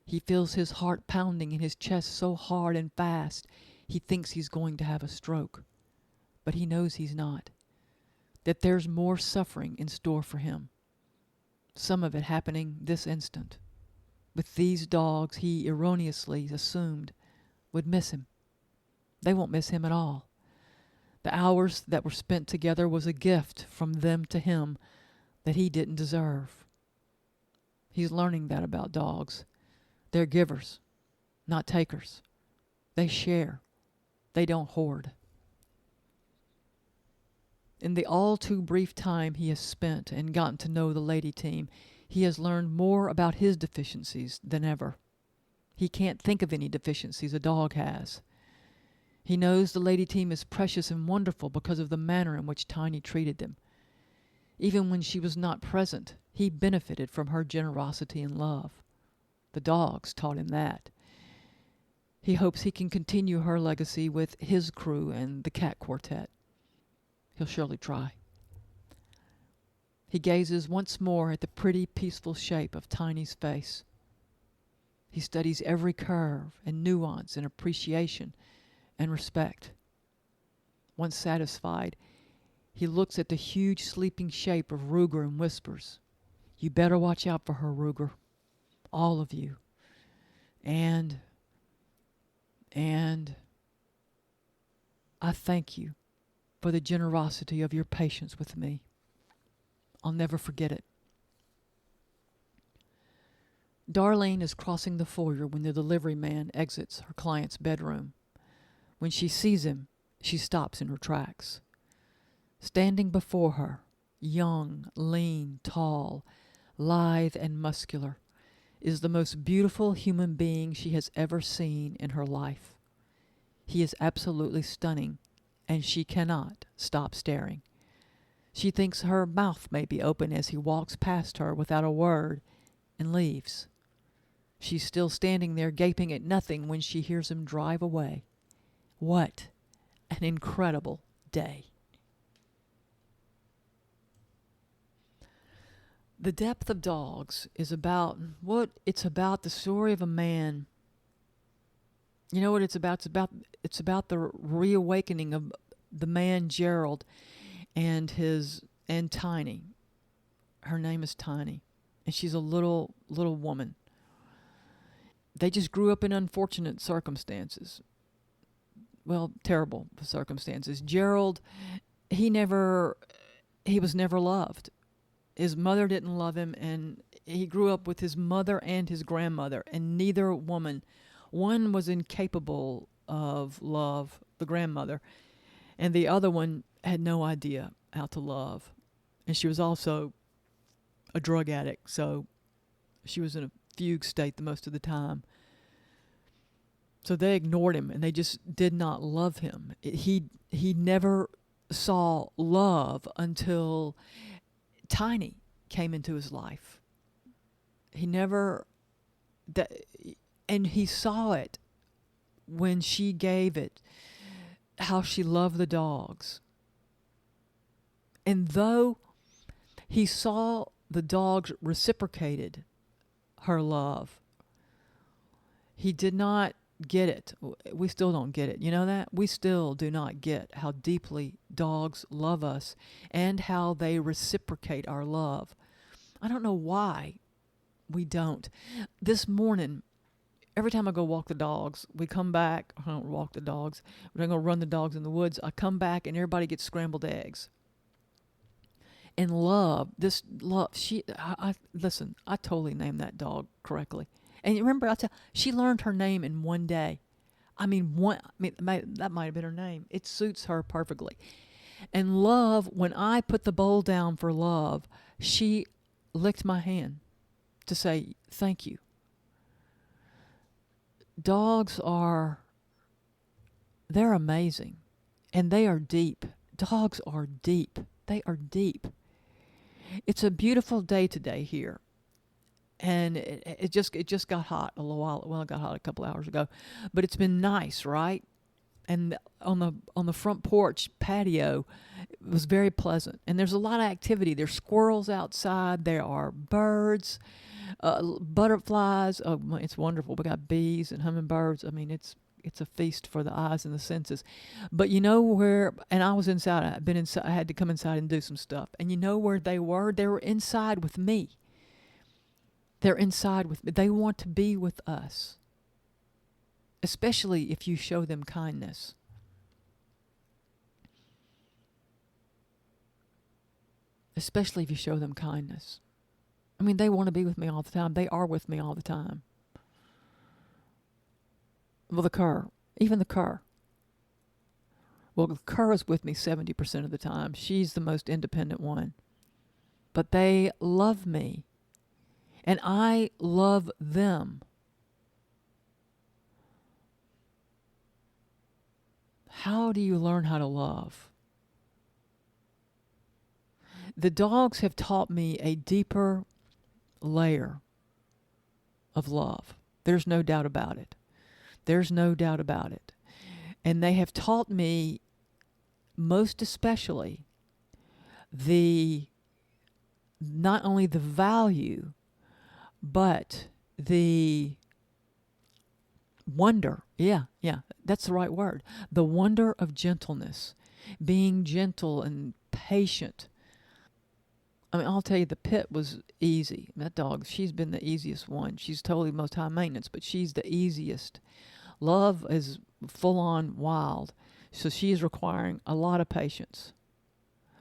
He feels his heart pounding in his chest so hard and fast he thinks he's going to have a stroke. But he knows he's not. That there's more suffering in store for him. Some of it happening this instant. With these dogs he erroneously assumed would miss him. They won't miss him at all. The hours that were spent together was a gift from them to him that he didn't deserve. He's learning that about dogs. They're givers, not takers. They share. They don't hoard. In the all too brief time he has spent and gotten to know the lady team, he has learned more about his deficiencies than ever. He can't think of any deficiencies a dog has. He knows the lady team is precious and wonderful because of the manner in which Tiny treated them. Even when she was not present, he benefited from her generosity and love. The dogs taught him that. He hopes he can continue her legacy with his crew and the cat quartet. He'll surely try. He gazes once more at the pretty, peaceful shape of Tiny's face. He studies every curve and nuance and appreciation and respect. Once satisfied, he looks at the huge sleeping shape of Ruger and whispers, "You better watch out for her, Ruger. All of you. And I thank you for the generosity of your patience with me. I'll never forget it." Darlene is crossing the foyer when the delivery man exits her client's bedroom. When she sees him, she stops in her tracks. Standing before her, young, lean, tall, lithe, and muscular, is the most beautiful human being she has ever seen in her life. He is absolutely stunning, and she cannot stop staring. She thinks her mouth may be open as he walks past her without a word and leaves. She's still standing there gaping at nothing when she hears him drive away. What an incredible day. The Depth of Dogs is about it's about the story of a man. You know what it's about? It's about the reawakening of the man Gerald and Tiny. Her name is Tiny, and she's a little woman. They just grew up in unfortunate circumstances. Well, terrible circumstances. Gerald, he was never loved. His mother didn't love him, and he grew up with his mother and his grandmother, and neither one was incapable of love, the grandmother, and the other one had no idea how to love. And she was also a drug addict, so she was in a fugue state the most of the time. So they ignored him, and they just did not love him. He never saw love until Tiny came into his life. And he saw it when she gave it how she loved the dogs. And though he saw the dogs reciprocated her love, he did not get it. We still don't get it. You know that? We still do not get how deeply dogs love us and how they reciprocate our love. I don't know why we don't. This morning, every time I go walk the dogs, we come back. I don't walk the dogs. We're going to run the dogs in the woods. I come back and everybody gets scrambled eggs. And listen, I totally named that dog correctly. And you remember, she learned her name in one day. That might have been her name. It suits her perfectly. And Love, when I put the bowl down for Love, she licked my hand to say thank you. Dogs they're amazing. And they are deep. Dogs are deep. They are deep. It's a beautiful day today here. And it just got hot a little while. Well, it got hot a couple hours ago. But it's been nice, right? And on the front porch patio, it was very pleasant. And there's a lot of activity. There's squirrels outside. There are birds, butterflies. Oh, it's wonderful. We got bees and hummingbirds. I mean, it's a feast for the eyes and the senses. But you know where? And I was inside. I've been inside. I had to come inside and do some stuff. And you know where they were? They were inside with me. They're inside with me. They want to be with us. Especially if you show them kindness. Especially if you show them kindness. I mean, they want to be with me all the time. They are with me all the time. Well, even the cur. Well, the cur is with me 70% of the time. She's the most independent one. But they love me. And I love them. How do you learn how to love? The dogs have taught me a deeper layer of love. There's no doubt about it. There's no doubt about it. And they have taught me, most especially, not only the value, but the wonder. Yeah, that's the right word. The wonder of gentleness. Being gentle and patient. I mean, I'll tell you, the Pit was easy. That dog, she's been the easiest one. She's totally most high maintenance, but she's the easiest. Love is full on wild, so she is requiring a lot of patience.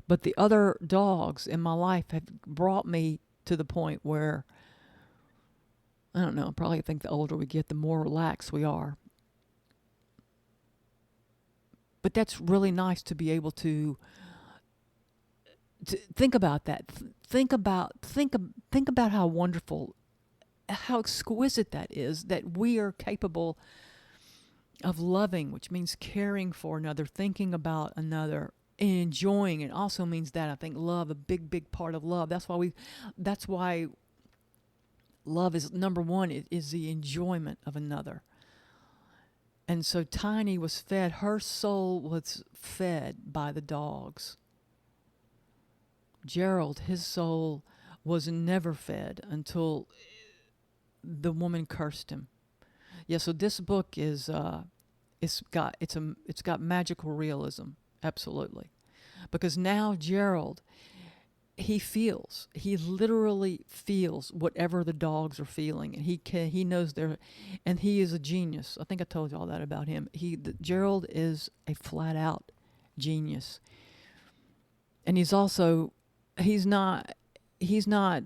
But the other dogs in my life have brought me to the point where, I don't know, I probably think the older we get, the more relaxed we are. But that's really nice to be able to think about that. Think about how wonderful, how exquisite that is, that we are capable of loving, which means caring for another, thinking about another, and enjoying. It also means that I think love, a big part of love. That's why love is number one. It is the enjoyment of another. And so Tiny was fed. Her soul was fed by the dogs. Gerald, his soul was never fed until the woman cursed him. Yeah, so this book is it's got magical realism, absolutely. Because now Gerald, he literally feels whatever the dogs are feeling, and he knows and he is a genius. I think I told you all that about him. Gerald is a flat out genius. And he's not,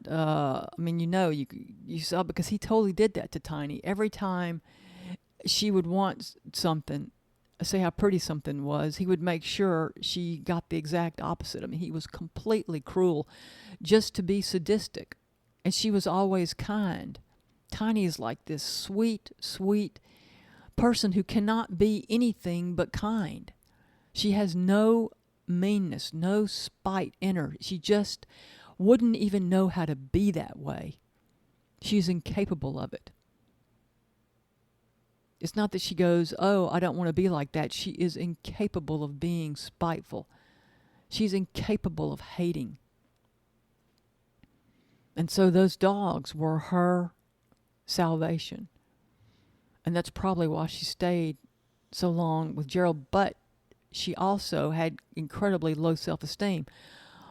I mean, you saw, because he totally did that to Tiny. Every time she would want something, say how pretty something was, he would make sure she got the exact opposite. I mean, he was completely cruel just to be sadistic. And she was always kind. Tiny is like this sweet, sweet person who cannot be anything but kind. She has no meanness, no spite in her. She just wouldn't even know how to be that way. She's incapable of it. It's not that she goes, oh, I don't want to be like that. She is incapable of being spiteful. She's incapable of hating. And so those dogs were her salvation. And that's probably why she stayed so long with Gerald. But she also had incredibly low self-esteem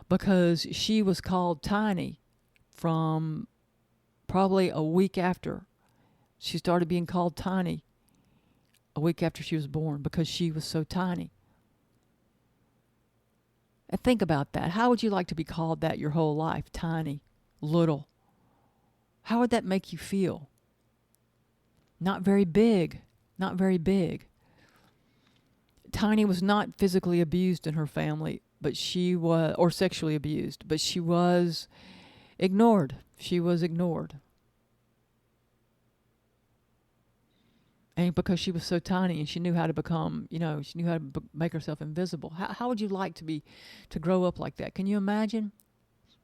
because she was called Tiny from probably a week after. She started being called Tiny a week after she was born because she was so tiny. And think about that. How would you like to be called that your whole life? Tiny, little. How would that make you feel? Not very big. Not very big. Tiny was not physically abused in her family, but she was, or sexually abused, but she was ignored. She was ignored. And because she was so tiny and she knew how to become, she knew how to make herself invisible. How would you like to grow up like that? Can you imagine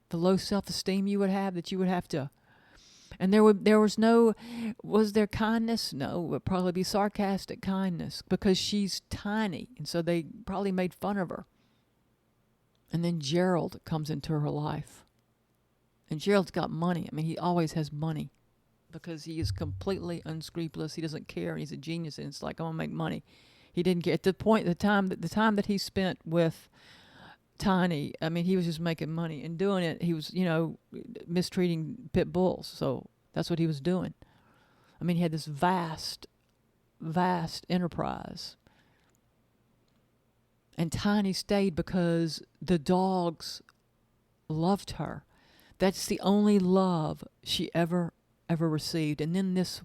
the low self-esteem you would have, that you would have to, and was there kindness? No, it would probably be sarcastic kindness because she's tiny. And so they probably made fun of her. And then Gerald comes into her life. And Gerald's got money. I mean, he always has money because he is completely unscrupulous. He doesn't care, and he's a genius. And it's like, I'm gonna make money. He didn't get at the time that he spent with Tiny. I mean, he was just making money and doing it. He was, mistreating pit bulls. So that's what he was doing. I mean, he had this vast enterprise. And Tiny stayed because the dogs loved her. That's the only love she ever received. And then this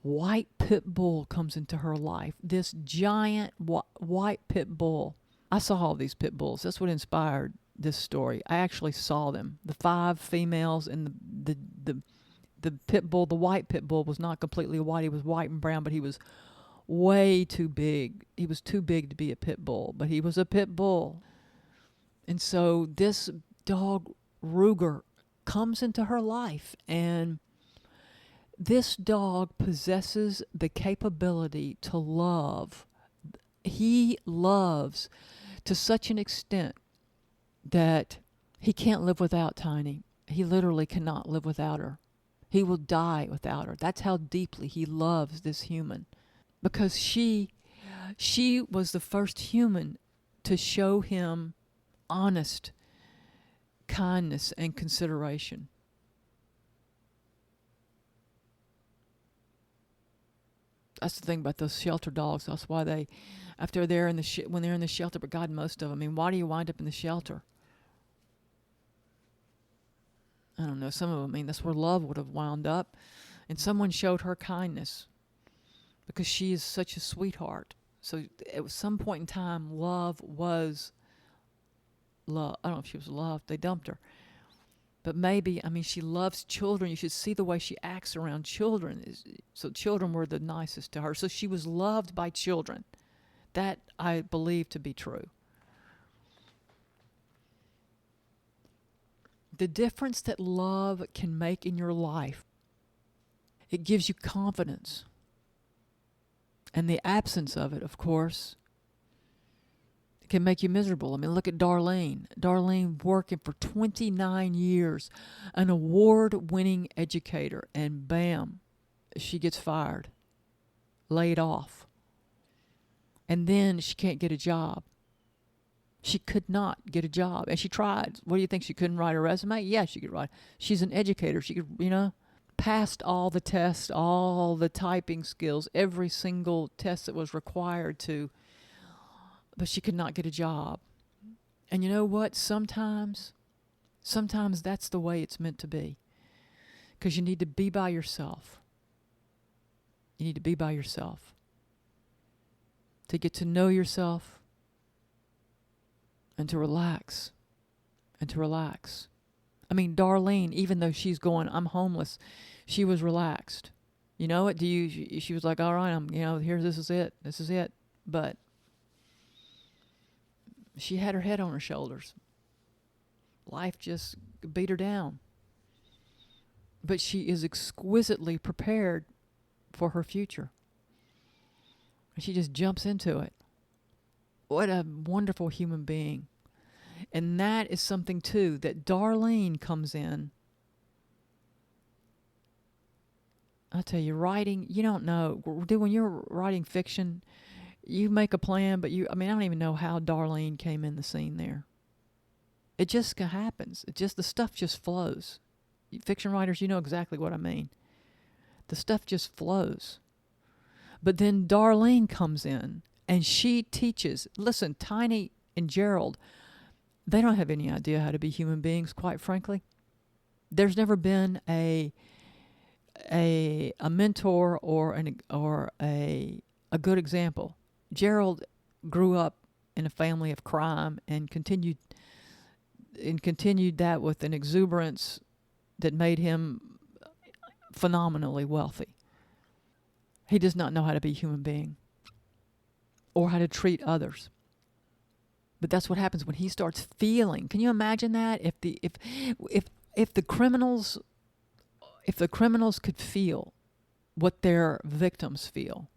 white pit bull comes into her life. This giant white pit bull. I saw all these pit bulls. That's what inspired this story. I actually saw them. The 5 females and the pit bull, the white pit bull, was not completely white. He was white and brown, but he was way too big. He was too big to be a pit bull, but he was a pit bull. And so this dog, Ruger, comes into her life, and this dog possesses the capability to love. He loves to such an extent that he can't live without Tiny. He literally cannot live without her. He will die without her. That's how deeply he loves this human. Because she was the first human to show him honest kindness and consideration. That's the thing about those shelter dogs. That's why they, after they're in the when they're in the shelter, but God, most of them. I mean, why do you wind up in the shelter? I don't know. Some of them. I mean, that's where love would have wound up, and someone showed her kindness because she is such a sweetheart. So at some point in time, love was love. I don't know if she was loved. They dumped her. But maybe, I mean, she loves children. You should see the way she acts around children. So children were the nicest to her. So she was loved by children. That I believe to be true. The difference that love can make in your life, it gives you confidence. And the absence of it, of course, can make you miserable. I mean, look at Darlene. Darlene working for 29 years, an award-winning educator, and bam, she gets fired, laid off. And then she can't get a job. She could not get a job. And she tried. What do you think? She couldn't write a resume? Yeah, she could write. She's an educator. She could, passed all the tests, all the typing skills, every single test that was required to, but she could not get a job. And you know what? Sometimes that's the way it's meant to be. Because you need to be by yourself. You need to be by yourself. To get to know yourself. And to relax. And to relax. I mean, Darlene, even though she's going, I'm homeless, she was relaxed. You know what? She was like, all right, this is it. This is it. But she had her head on her shoulders. Life just beat her down. But she is exquisitely prepared for her future. And she just jumps into it. What a wonderful human being. And that is something, too, that Darlene comes in. I tell you, writing, you don't know. When you're writing fiction, you make a plan, but I don't even know how Darlene came in the scene there. It just happens. The stuff just flows. Fiction writers, you know exactly what I mean. The stuff just flows. But then Darlene comes in and she teaches. Listen, Tiny and Gerald, they don't have any idea how to be human beings, quite frankly. There's never been a mentor or a good example. Gerald grew up in a family of crime and continued that with an exuberance that made him phenomenally wealthy. He does not know how to be a human being or how to treat others. But that's what happens when he starts feeling. Can you imagine that? If the criminals could feel what their victims feel,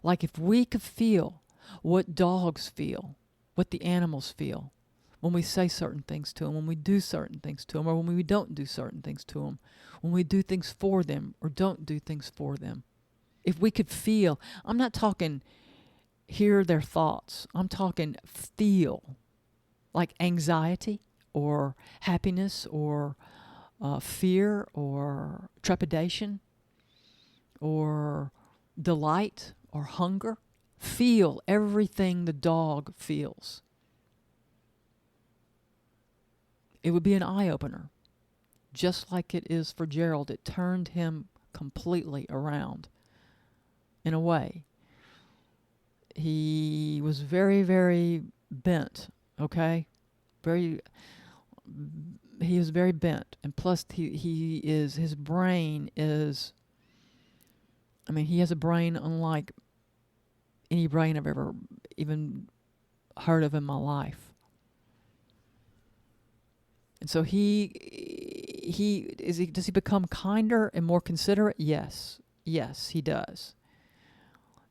like if we could feel what dogs feel, what the animals feel, when we say certain things to them, when we do certain things to them, or when we don't do certain things to them, when we do things for them or don't do things for them. If we could feel, I'm not talking hear their thoughts, I'm talking feel, like anxiety or happiness or fear or trepidation or delight or hunger. Feel everything the dog feels. It would be an eye-opener. Just like it is for Gerald, it turned him completely around. In a way, he was very, very bent. Okay, he was very bent, and plus his brain is. He has a brain unlike any brain I've ever even heard of in my life. And so does he become kinder and more considerate? Yes, he does.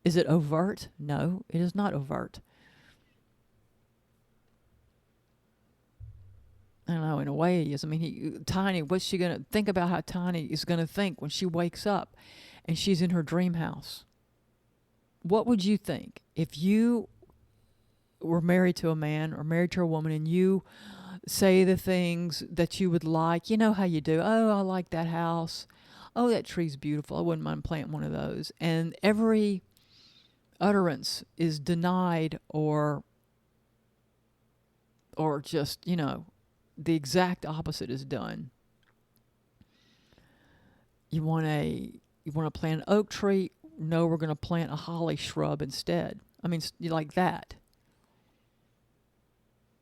Is it overt? No, it is not overt. I don't know, in a way he is. Tiny, what's she going to think about how Tiny is going to think when she wakes up and she's in her dream house? What would you think if you were married to a man or married to a woman and you say the things that you would like? You know how you do. Oh, I like that house. Oh, that tree's beautiful. I wouldn't mind planting one of those. And every utterance is denied or just, the exact opposite is done. You want to plant an oak tree? No, we're going to plant a holly shrub instead. You like that.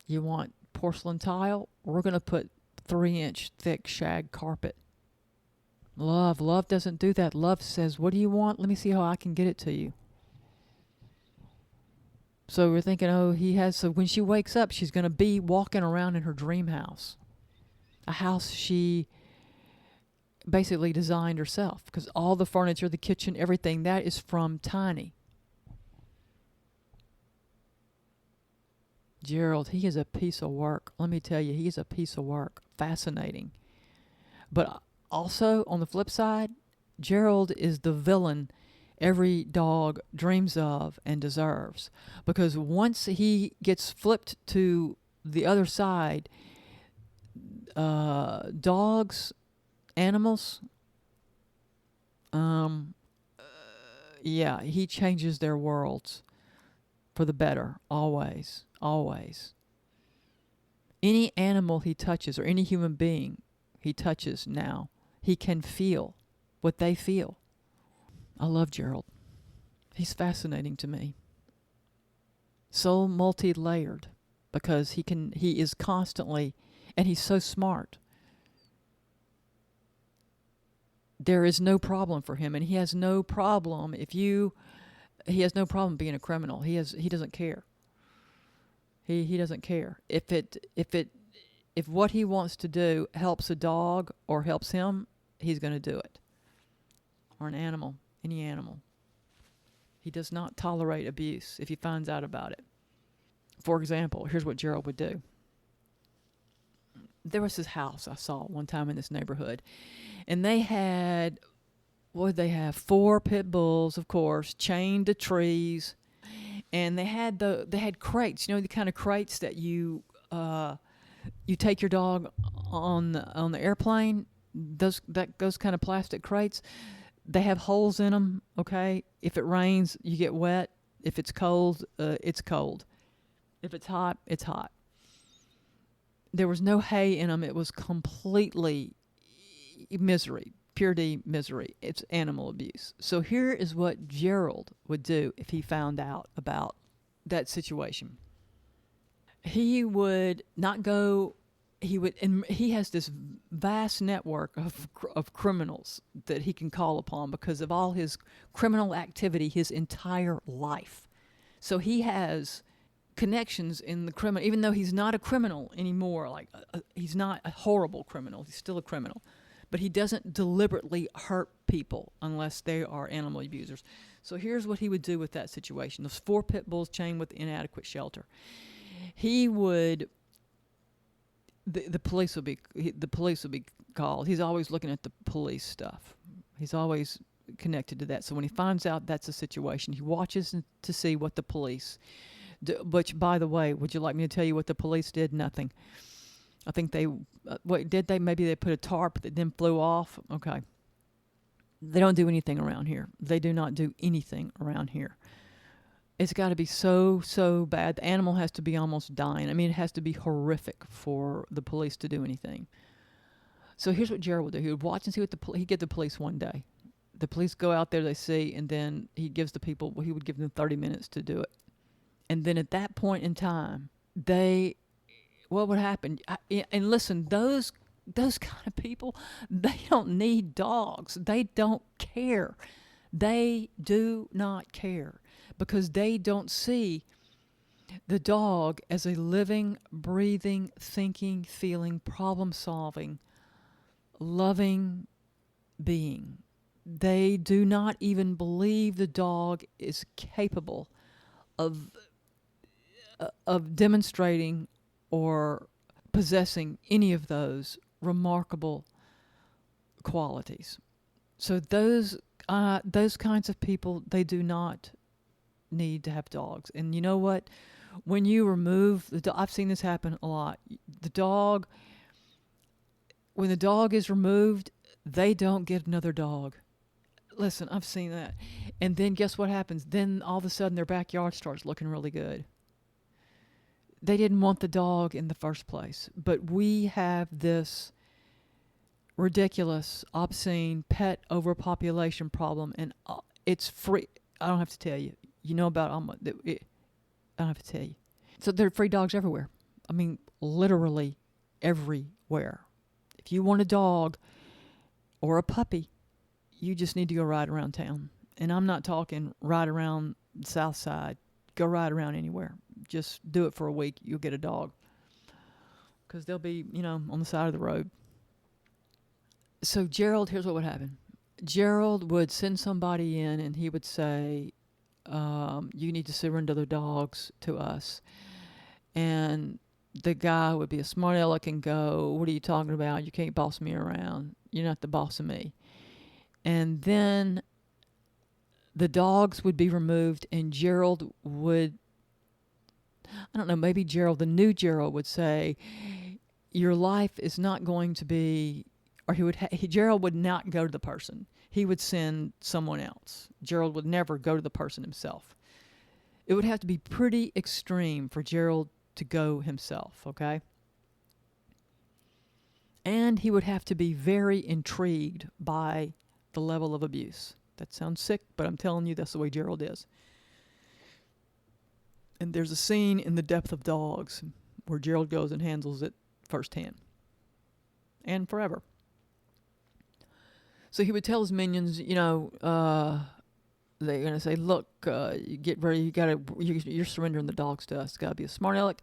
You want porcelain tile? We're going to put 3-inch thick shag carpet. Love doesn't do that. Love says, what do you want? Let me see how I can get it to you. So we're thinking, so when she wakes up, she's going to be walking around in her dream house. A house she basically designed herself, because all the furniture, the kitchen, everything, that is from Tiny. Gerald, he is a piece of work. Let me tell you, he is a piece of work. Fascinating. But also, on the flip side, Gerald is the villain every dog dreams of and deserves. Because once he gets flipped to the other side, dogs, animals, he changes their worlds for the better, always. Any animal he touches or any human being he touches now, he can feel what they feel. I love Gerald. He's fascinating to me. So multi-layered, because he is constantly, and he's so smart. There is no problem for him, and he has no problem he has no problem being a criminal. He doesn't care. He doesn't care. If what he wants to do helps a dog or helps him, he's going to do it. Or an animal, any animal. He does not tolerate abuse if he finds out about it. For example, here's what Gerald would do. There was this house I saw one time in this neighborhood, and they had, what did they have? 4 pit bulls, of course, chained to trees, and they had crates. You know, the kind of crates that you take your dog on the airplane. Those kind of plastic crates. They have holes in them. Okay, if it rains, you get wet. If it's cold, it's cold. If it's hot, it's hot. There was no hay in them. It was completely misery, pure D misery. It's animal abuse. So here is what Gerald would do if he found out about that situation. He would not go. And he has this vast network of criminals that he can call upon because of all his criminal activity his entire life. So he has connections in the criminal, even though he's not a criminal anymore. Like he's not a horrible criminal. He's still a criminal, but he doesn't deliberately hurt people unless they are animal abusers. So here's what he would do with that situation: those 4 pit bulls chained with inadequate shelter. He would. The police would be called. He's always looking at the police stuff. He's always connected to that. So when he finds out that's a situation, he watches to see what the police do. Which, by the way, would you like me to tell you what the police did? Nothing. I think they, what did they? Maybe they put a tarp that then flew off. Okay. They don't do anything around here. They do not do anything around here. It's got to be so bad. The animal has to be almost dying. I mean, it has to be horrific for the police to do anything. So here's what Gerald would do. He would watch and see what he'd get the police one day. The police go out there, they see, and then he would give them 30 minutes to do it. And then at that point in time, what would happen? And listen, those kind of people, they don't need dogs. They don't care. They do not care. Because they don't see the dog as a living, breathing, thinking, feeling, problem-solving, loving being. They do not even believe the dog is capable of demonstrating or possessing any of those remarkable qualities. So those kinds of people, they do not need to have dogs. And you know what? When you remove I've seen this happen a lot. When the dog is removed, they don't get another dog. Listen, I've seen that. And then guess what happens? Then all of a sudden their backyard starts looking really good. They didn't want the dog in the first place. But we have this ridiculous, obscene pet overpopulation problem, and it's free. I don't have to tell you. You know about I don't have to tell you. So there are free dogs everywhere. I mean, literally everywhere. If you want a dog or a puppy, you just need to go ride around town. And I'm not talking ride around the south side. Go ride around anywhere. Just do it for a week. You'll get a dog. Because they'll be, on the side of the road. So Gerald, here's what would happen. Gerald would send somebody in and he would say, you need to surrender the dogs to us. And the guy would be a smart aleck and go, what are you talking about? You can't boss me around. You're not the boss of me. And then the dogs would be removed and Gerald would, I don't know, maybe the new Gerald would say, your life is not going to be, or Gerald would not go to the person. He would send someone else. Gerald would never go to the person himself. It would have to be pretty extreme for Gerald to go himself, okay? And he would have to be very intrigued by the level of abuse. That sounds sick, but I'm telling you, that's the way Gerald is. And there's a scene in The Depth of Dogs where Gerald goes and handles it firsthand. And forever. So he would tell his minions, they're going to say, look, get ready, you're surrendering the dogs to us. It's got to be a smart aleck.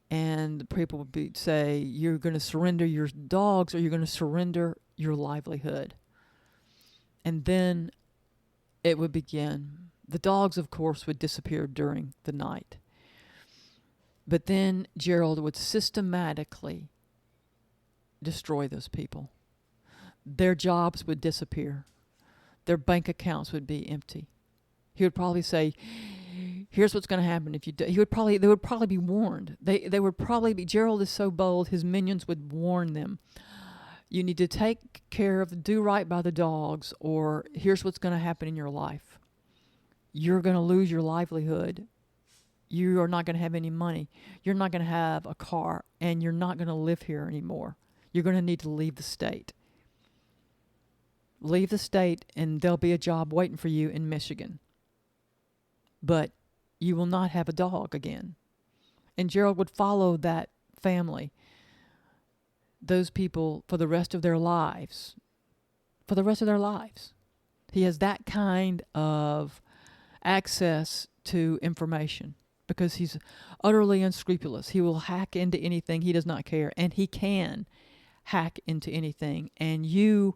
And the people would say, you're going to surrender your dogs or you're going to surrender your livelihood. And then it would begin. The dogs, of course, would disappear during the night. But then Gerald would systematically destroy those people. Their jobs would disappear. Their bank accounts would be empty. He would probably say, here's what's going to happen if you do. They would probably be warned. They would probably be, Gerald is so bold, his minions would warn them. You need to take care of, do right by the dogs, or here's what's going to happen in your life. You're going to lose your livelihood. You are not going to have any money. You're not going to have a car, and you're not going to live here anymore. You're going to need to leave the state. Leave the state, and there'll be a job waiting for you in Michigan. But you will not have a dog again. And Gerald would follow that family, those people, for the rest of their lives. For the rest of their lives. He has that kind of access to information because he's utterly unscrupulous. He will hack into anything. He does not care. And he can hack into anything. And you,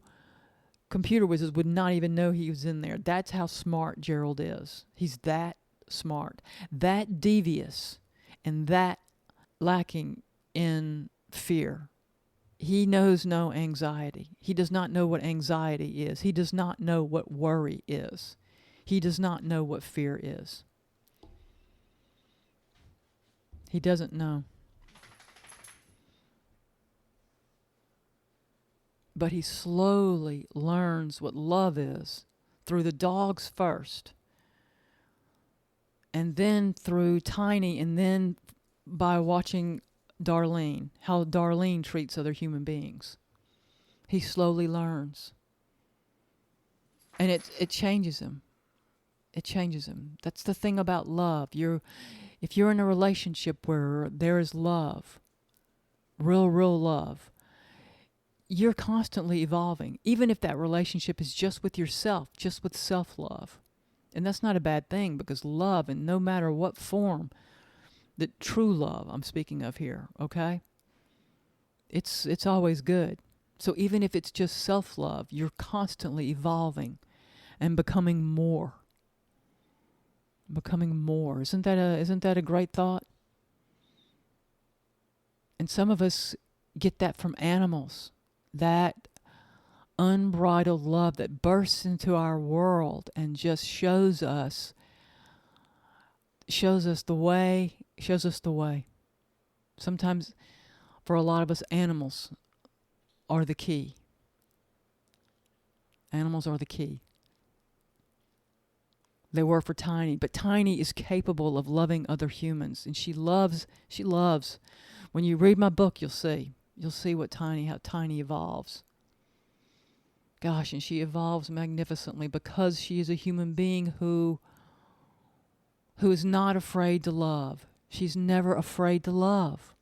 computer wizards, would not even know he was in there. That's how smart Gerald is. He's that smart, that devious, and that lacking in fear. He knows no anxiety. He does not know what anxiety is. He does not know what worry is. He does not know what fear is. He doesn't know. But he slowly learns what love is through the dogs first, and then through Tiny, and then by watching Darlene, how Darlene treats other human beings. He slowly learns. And it changes him. It changes him. That's the thing about love. If you're in a relationship where there is love, real love, you're constantly evolving, even if that relationship is just with yourself, just with self-love. And that's not a bad thing, because love, in no matter what form, the true love I'm speaking of here, okay? It's always good. So even if it's just self-love, you're constantly evolving and becoming more. Becoming more. Isn't that a great thought? And some of us get that from animals. That unbridled love that bursts into our world and just shows us the way. Sometimes, for a lot of us, animals are the key. Animals are the key. They were for Tiny, but Tiny is capable of loving other humans, and she loves. When you read my book, you'll see how Tiny evolves. Gosh, and she evolves magnificently because she is a human being who is not afraid to love. She's never afraid to love.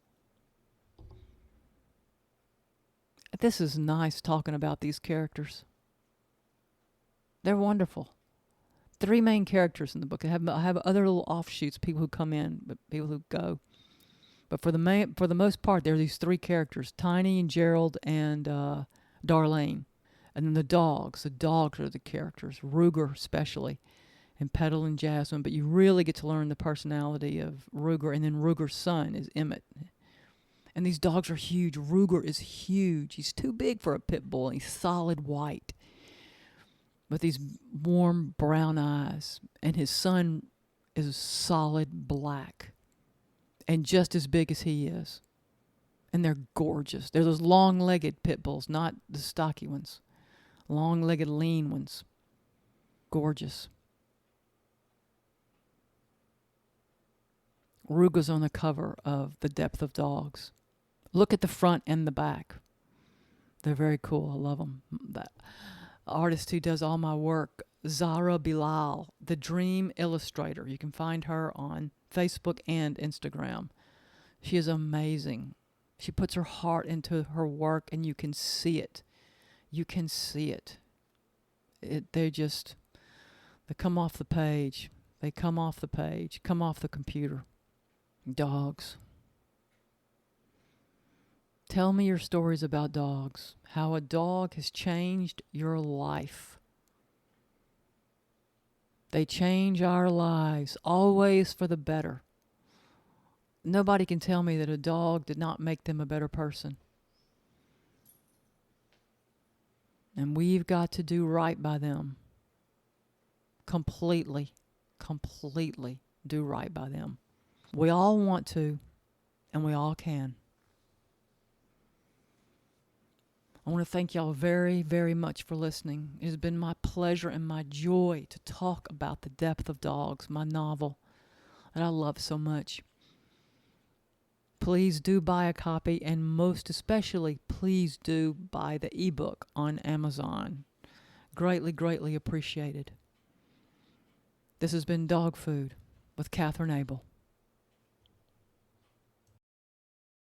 This is nice talking about these characters. They're wonderful. 3 main characters in the book. I have other little offshoots, people who come in, but people who go. But for the most part, there are these 3 characters: Tiny and Gerald and Darlene. And then the dogs. The dogs are the characters. Ruger especially, and Petal and Jasmine. But you really get to learn the personality of Ruger. And then Ruger's son is Emmett. And these dogs are huge. Ruger is huge. He's too big for a pit bull. And he's solid white, with these warm brown eyes. And his son is solid black, and just as big as he is. And they're gorgeous. They're those long-legged pit bulls, not the stocky ones. Long-legged, lean ones. Gorgeous. Ruger's on the cover of The Depth of Dogs. Look at the front and the back. They're very cool. I love them. That artist who does all my work, Zara Bilal, the Dream Illustrator. You can find her on Facebook and Instagram. She is amazing. She puts her heart into her work, and you can see it. You can see it. They come off the page. They come off the page, come off the computer. Dogs. Tell me your stories about dogs. How a dog has changed your life. They change our lives, always for the better. Nobody can tell me that a dog did not make them a better person. And we've got to do right by them. Completely do right by them. We all want to, and we all can. I want to thank y'all very, very much for listening. It has been my pleasure and my joy to talk about The Depth of Dogs, my novel that I love so much. Please do buy a copy, and most especially, please do buy the ebook on Amazon. Greatly, greatly appreciated. This has been Dog Food with Katherine Abel.